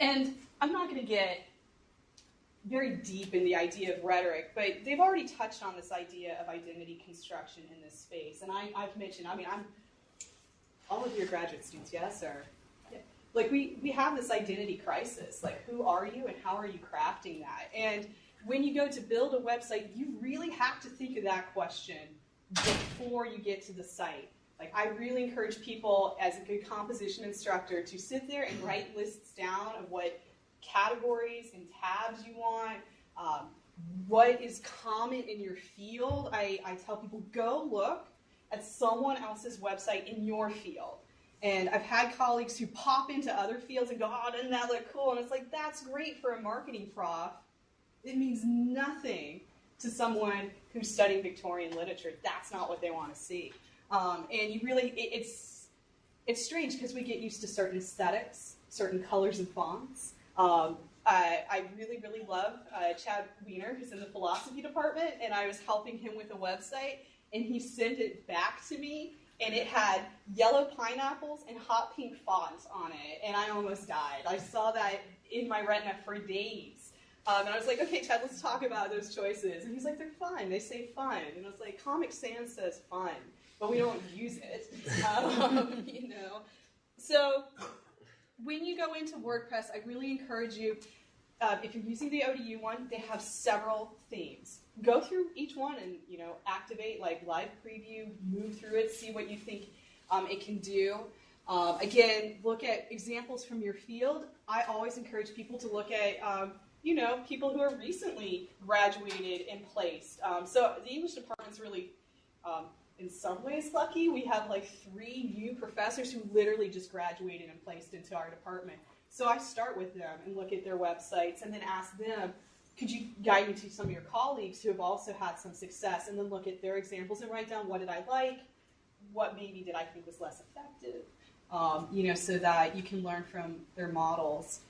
And I'm not going to get very deep in the idea of rhetoric, but they've already touched on this idea of identity construction in this space. And I've mentioned, I'm all of your graduate students, yes, or yeah. Like we have this identity crisis. Like, who are you and how are you crafting that? And when you go to build a website, you really have to think of that question before you get to the site. Like, I really encourage people, as a good composition instructor, to sit there and write lists down of what categories and tabs you want, what is common in your field. I tell people, go look at someone else's website in your field. And I've had colleagues who pop into other fields and go, oh, doesn't that look cool? And it's like, that's great for a marketing prof. It means nothing to someone who's studying Victorian literature. That's not what they want to see. And you really, it's strange because we get used to certain aesthetics, certain colors and fonts. I really, really love Chad Wiener, who's in the philosophy department, and I was helping him with a website, and he sent it back to me, and it had yellow pineapples and hot pink fonts on it, and I almost died. I saw that in my retina for days. And I was like, okay, Chad, let's talk about those choices. And he's like, they're fun. They say fun. And I was like, Comic Sans says fun, but we don't use it. So when you go into WordPress, I really encourage you, if you're using the ODU one, they have several themes. Go through each one and, activate, like, live preview, move through it, see what you think it can do. Again, look at examples from your field. I always encourage people to look at people who are recently graduated and placed. So the English department's really, in some ways, lucky. We have like 3 new professors who literally just graduated and placed into our department. So I start with them and look at their websites and then ask them, could you guide me to some of your colleagues who have also had some success, and then look at their examples and write down what did I like, what maybe did I think was less effective, so that you can learn from their models.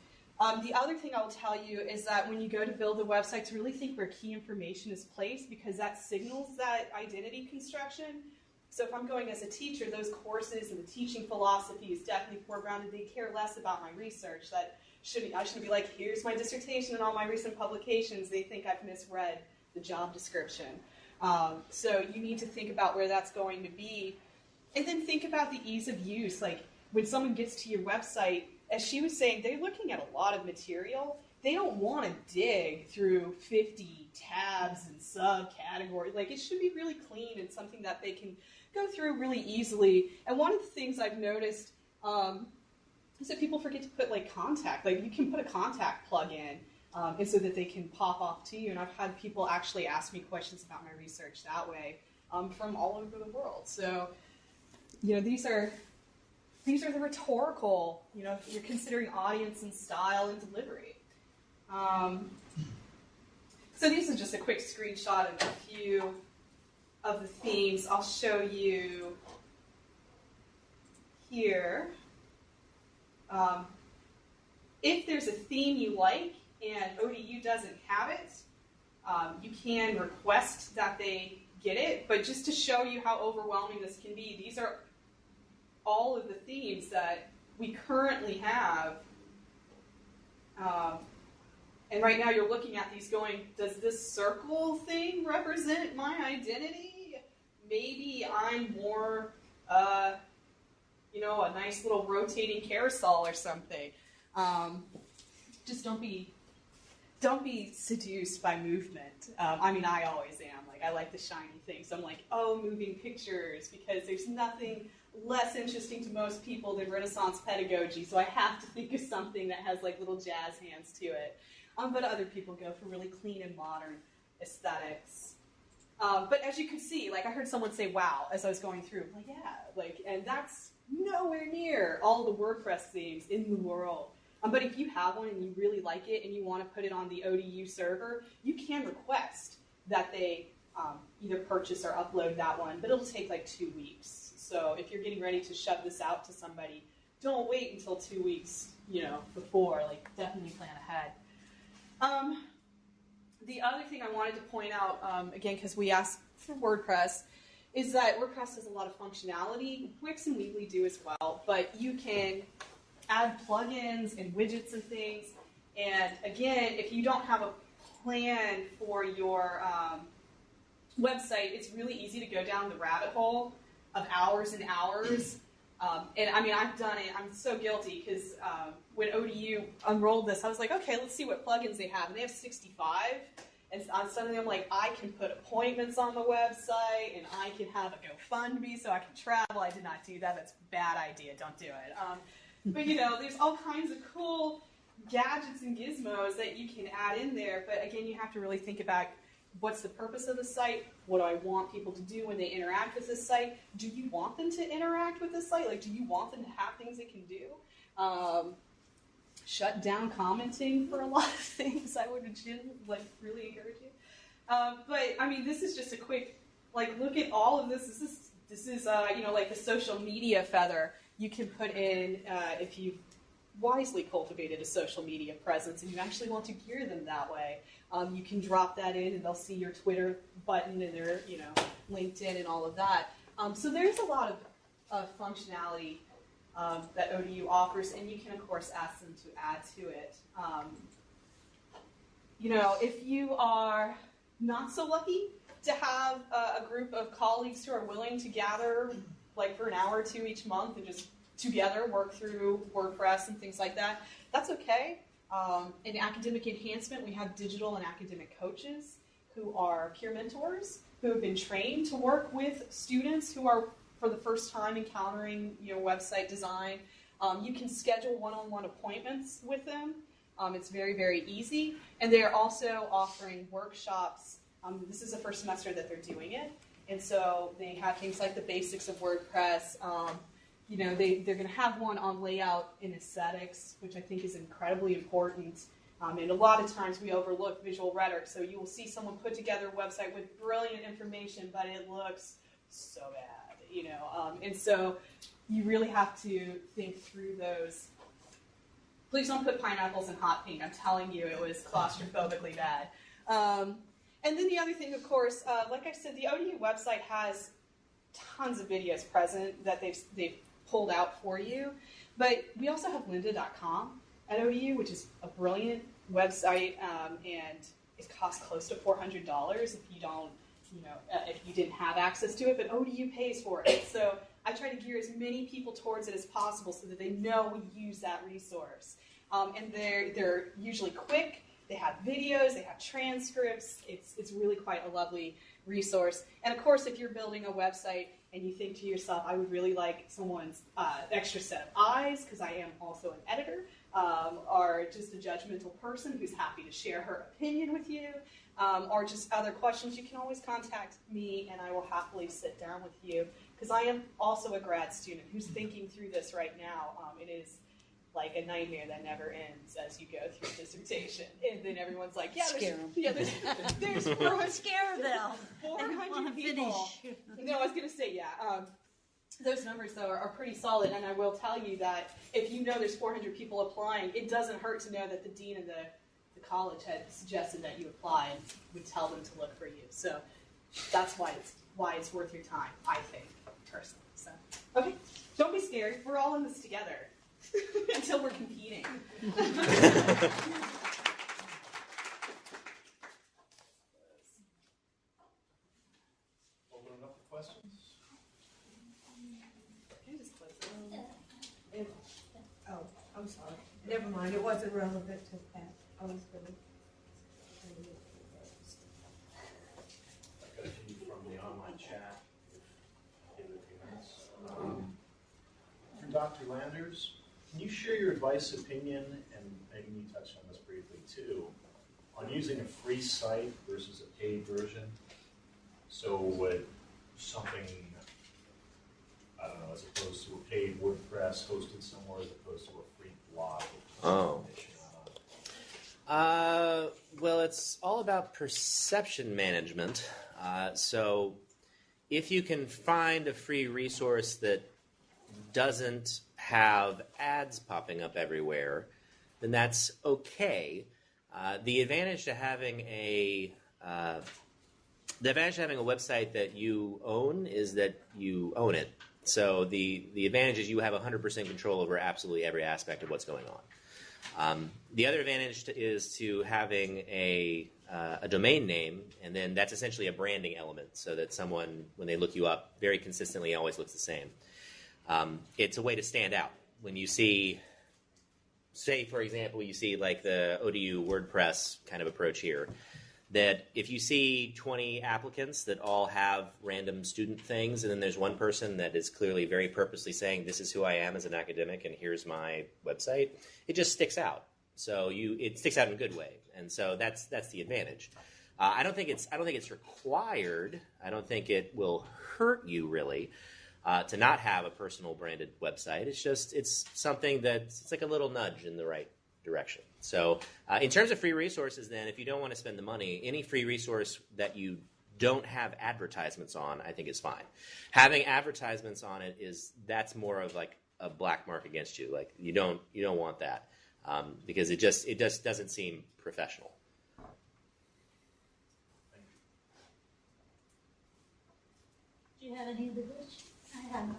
The other thing I'll tell you is that when you go to build a website, to really think where key information is placed, because that signals that identity construction. So if I'm going as a teacher, those courses and the teaching philosophy is definitely foregrounded. They care less about my research. I shouldn't be like, here's my dissertation and all my recent publications. They think I've misread the job description. So you need to think about where that's going to be. And then think about the ease of use. Like when someone gets to your website, as she was saying, they're looking at a lot of material. They don't want to dig through 50 tabs and subcategories. Like it should be really clean and something that they can go through really easily. And one of the things I've noticed is that people forget to put like contact. Like you can put a contact plug in, and so that they can pop off to you. And I've had people actually ask me questions about my research that way from all over the world. So, you know, these are the rhetorical. You know, if you're considering audience and style and delivery. So these are just a quick screenshot of a few of the themes. I'll show you here. If there's a theme you like and ODU doesn't have it, you can request that they get it. But just to show you how overwhelming this can be, these are all of the themes that we currently have. And right now you're looking at these going, does this circle thing represent my identity? Maybe I'm more, you know, a nice little rotating carousel or something. Just don't be seduced by movement. I mean, I always am. Like, I like the shiny things. So I'm like, oh, moving pictures, because there's nothing less interesting to most people than Renaissance pedagogy. So I have to think of something that has like little jazz hands to it. But other people go for really clean and modern aesthetics. But as you can see, like I heard someone say, wow, as I was going through. Like, yeah, like, and that's nowhere near all the WordPress themes in the world. But if you have one and you really like it and you want to put it on the ODU server, you can request that they either purchase or upload that one, but it'll take like 2 weeks. So if you're getting ready to shove this out to somebody, don't wait until 2 weeks, you know, before. Like, definitely plan ahead. The other thing I wanted to point out, again, because we asked for WordPress, is that WordPress has a lot of functionality. Wix and Weebly do as well, but you can add plugins and widgets and things. And again, if you don't have a plan for your website, it's really easy to go down the rabbit hole of hours and hours. And I mean, I've done it. I'm so guilty because when ODU unrolled this, I was like, okay, let's see what plugins they have. And they have 65. And suddenly I'm like, I can put appointments on the website, and I can have a GoFundMe so I can travel. I did not do that. That's a bad idea. Don't do it. But, you know, there's all kinds of cool gadgets and gizmos that you can add in there. But, again, you have to really think about what's the purpose of the site? What do I want people to do when they interact with this site? Do you want them to interact with this site? Like, do you want them to have things they can do? Shut down commenting for a lot of things. I would really encourage you. But I mean, this is just a quick, like, look at all of this. This is you know, like the social media feather you can put in if you've wisely cultivated a social media presence and you actually want to gear them that way. You can drop that in, and they'll see your Twitter button and their, you know, LinkedIn and all of that. So there's a lot of functionality that ODU offers, and you can, of course, ask them to add to it. You know, if you are not so lucky to have a group of colleagues who are willing to gather, like, for an hour or two each month and just together work through WordPress and things like that, that's okay. In academic enhancement, we have digital and academic coaches who are peer mentors who have been trained to work with students who are for the first time encountering, you know, website design. You can schedule one-on-one appointments with them. It's very, very easy. And they're also offering workshops. This is the first semester that they're doing it. And so they have things like the basics of WordPress. You know, they're going to have one on layout and aesthetics, which I think is incredibly important. And a lot of times we overlook visual rhetoric. So you will see someone put together a website with brilliant information, but it looks so bad, you know. And so you really have to think through those. Please don't put pineapples in hot pink. I'm telling you, it was claustrophobically bad. And then the other thing, of course, like I said, the ODU website has tons of videos present that they've pulled out for you. But we also have lynda.com at ODU, which is a brilliant website, and it costs close to $400 if you don't, if you didn't have access to it. But ODU pays for it, so I try to gear as many people towards it as possible so that they know we use that resource. And they're usually quick. They have videos. They have transcripts. It's really quite a lovely resource. And of course, if you're building a website and you think to yourself, I would really like someone's extra set of eyes, because I am also an editor, or just a judgmental person who's happy to share her opinion with you, or just other questions, you can always contact me and I will happily sit down with you, because I am also a grad student who's thinking through this right now. It is like a nightmare that never ends as you go through dissertation. And then everyone's like, there's 400, Scare them. 400 people. No, I was going to say, those numbers, though, are pretty solid, and I will tell you that if you know there's 400 people applying, it doesn't hurt to know that the dean of the college had suggested that you apply and would tell them to look for you. So that's why it's worth your time, I think, personally. So, okay, don't be scared. We're all in this together until we're competing. Open it up for questions. I'm sorry. Never mind. It wasn't relevant to that. I was going to. I've got a few from the online chat. Give it a few minutes. For Dr. Landers, can you share your advice, opinion, and maybe you touched on this briefly too, on using a free site versus a paid version? So would something, I don't know, as opposed to a paid WordPress hosted somewhere as opposed to a free blog? Well, it's all about perception management. So if you can find a free resource that doesn't have ads popping up everywhere, then that's okay. The advantage to having a website that you own is that you own it. So the advantage is you have 100% control over absolutely every aspect of what's going on. The other advantage is to having a domain name, and then that's essentially a branding element, so that someone, when they look you up, very consistently always looks the same. It's a way to stand out. When you see, say, for example, you see like the ODU WordPress kind of approach here, that if you see 20 applicants that all have random student things, and then there's one person that is clearly very purposely saying, this is who I am as an academic, and here's my website, it just sticks out. So it sticks out in a good way, and so that's the advantage. I don't think it's required. I don't think it will hurt you really to not have a personal branded website. It's something it's like a little nudge in the right direction. So in terms of free resources, then, if you don't want to spend the money, any free resource that you don't have advertisements on, I think is fine. Having advertisements on it that's more of like a black mark against you. Like you don't want that because it just doesn't seem professional. Do you have any other questions? I have one.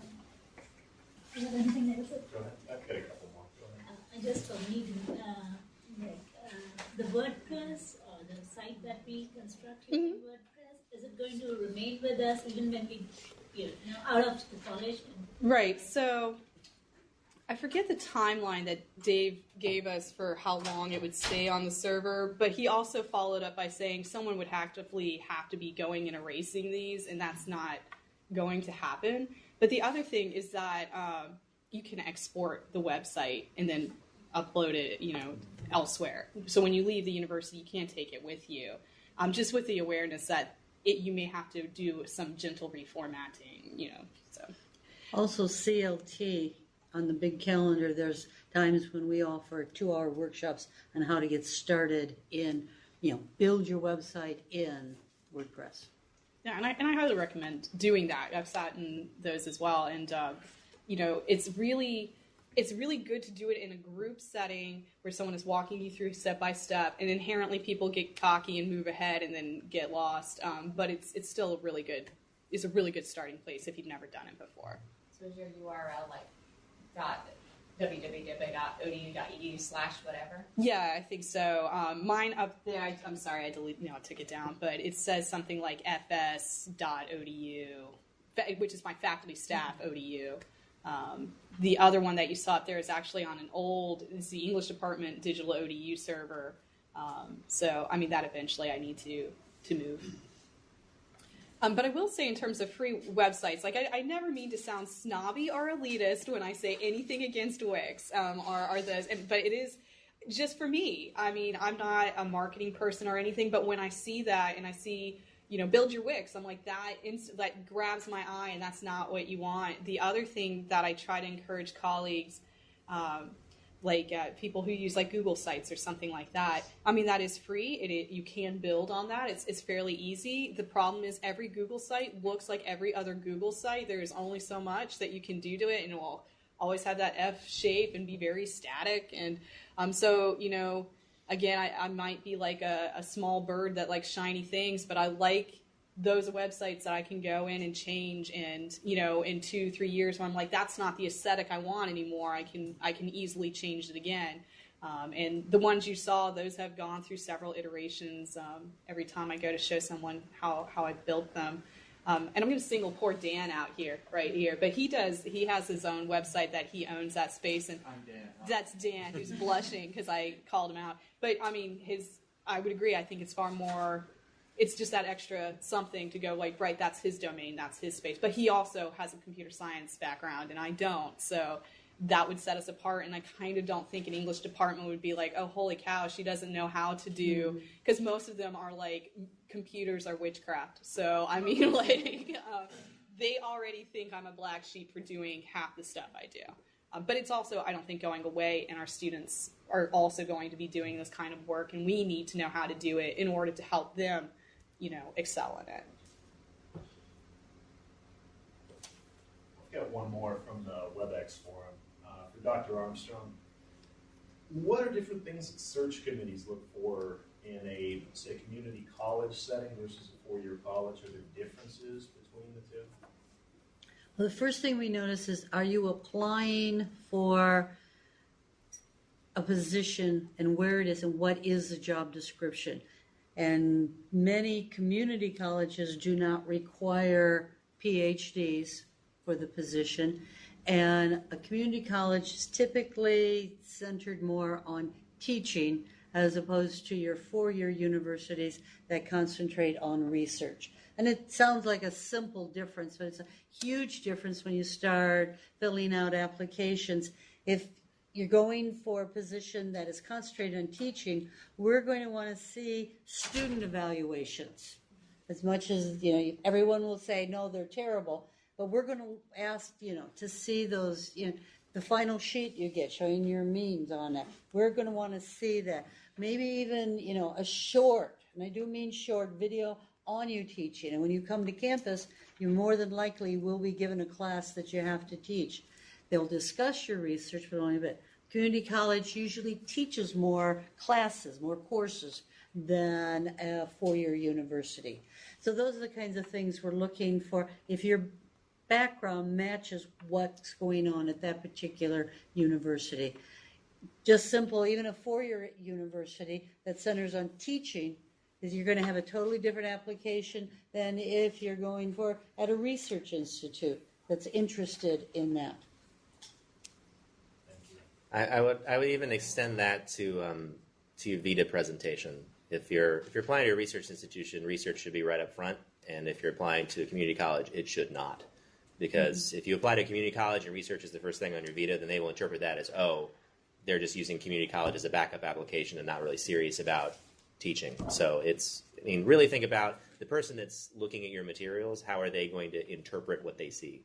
Do you have anything else? Go ahead. I've got a couple more. Go ahead. Just for me, the WordPress or the site that we construct here in WordPress, is it going to remain with us even when we, out of the college? Right. So I forget the timeline that Dave gave us for how long it would stay on the server, but he also followed up by saying someone would actively have to be going and erasing these, and that's not going to happen. But the other thing is that you can export the website and then upload it, elsewhere. So when you leave the university, you can't take it with you. Just with the awareness that you may have to do some gentle reformatting, So Also, CLT on the big calendar, there's times when we offer 2-hour workshops on how to get started in, build your website in WordPress. Yeah, and I highly recommend doing that. I've sat in those as well, and it's really good to do it in a group setting where someone is walking you through step by step, and inherently people get cocky and move ahead and then get lost. But it's still a really good is a really good starting place if you've never done it before. So is your URL like www.odu.edu/whatever? Yeah, I think so. Mine up there, I'm sorry, I took it down, but it says something like fs.odu, which is my faculty staff ODU. The other one that you saw up there is actually on it's the English department digital ODU server. So, I mean, that eventually I need to move. But I will say in terms of free websites, like I never mean to sound snobby or elitist when I say anything against Wix or those, but it is just for me. I mean, I'm not a marketing person or anything, but when I see that and I see, build your Wix, I'm like, that grabs my eye, and that's not what you want. The other thing that I try to encourage colleagues, people who use like Google Sites or something like that. I mean, that is free. You can build on that. It's fairly easy. The problem is every Google site looks like every other Google site. There's only so much that you can do to it, and it will always have that F shape and be very static. And again, I might be like a small bird that likes shiny things, but I like those websites that I can go in and change, and in 2-3 years when I'm like, that's not the aesthetic I want anymore, I can easily change it again. And the ones you saw, those have gone through several iterations every time I go to show someone how I built them. And I'm going to single poor Dan out here, right here, but he has his own website that he owns that space, and I'm Dan. That's Dan, who's blushing because I called him out. But I mean, I would agree, I think it's far more. It's just that extra something to go like, right, that's his domain, that's his space. But he also has a computer science background, and I don't. So that would set us apart. And I kind of don't think an English department would be like, oh, holy cow, she doesn't know how to do, because most of them are like, computers are witchcraft. So, I mean, they already think I'm a black sheep for doing half the stuff I do. But it's also, I don't think, going away, and our students are also going to be doing this kind of work, and we need to know how to do it in order to help them excel in it. I've got one more from the WebEx forum for Dr. Armstrong. What are different things that search committees look for in a, say, community college setting versus a four-year college? Are there differences between the two? Well, the first thing we notice is, are you applying for a position, and where it is, and what is the job description? And many community colleges do not require PhDs for the position, and a community college is typically centered more on teaching as opposed to your four-year universities that concentrate on research. And it sounds like a simple difference, but it's a huge difference when you start filling out applications. If you're going for a position that is concentrated on teaching, we're going to want to see student evaluations. As much as, everyone will say, no, they're terrible, but we're going to ask, to see those, the final sheet you get showing your means on it. We're going to want to see that. Maybe even, a short, and I do mean short, video on you teaching. And when you come to campus, you more than likely will be given a class that you have to teach. They'll discuss your research, but only a bit. Community college usually teaches more classes, more courses than a four-year university. So those are the kinds of things we're looking for. If your background matches what's going on at that particular university. Just simple, even a four-year university that centers on teaching, is you're going to have a totally different application than if you're going for at a research institute that's interested in that. I would even extend that to your VITA presentation. If you're applying to a research institution, research should be right up front, and if you're applying to a community college, it should not. Because if you apply to a community college and research is the first thing on your VITA, then they will interpret that as, oh, they're just using community college as a backup application and not really serious about teaching. So really think about the person that's looking at your materials. How are they going to interpret what they see?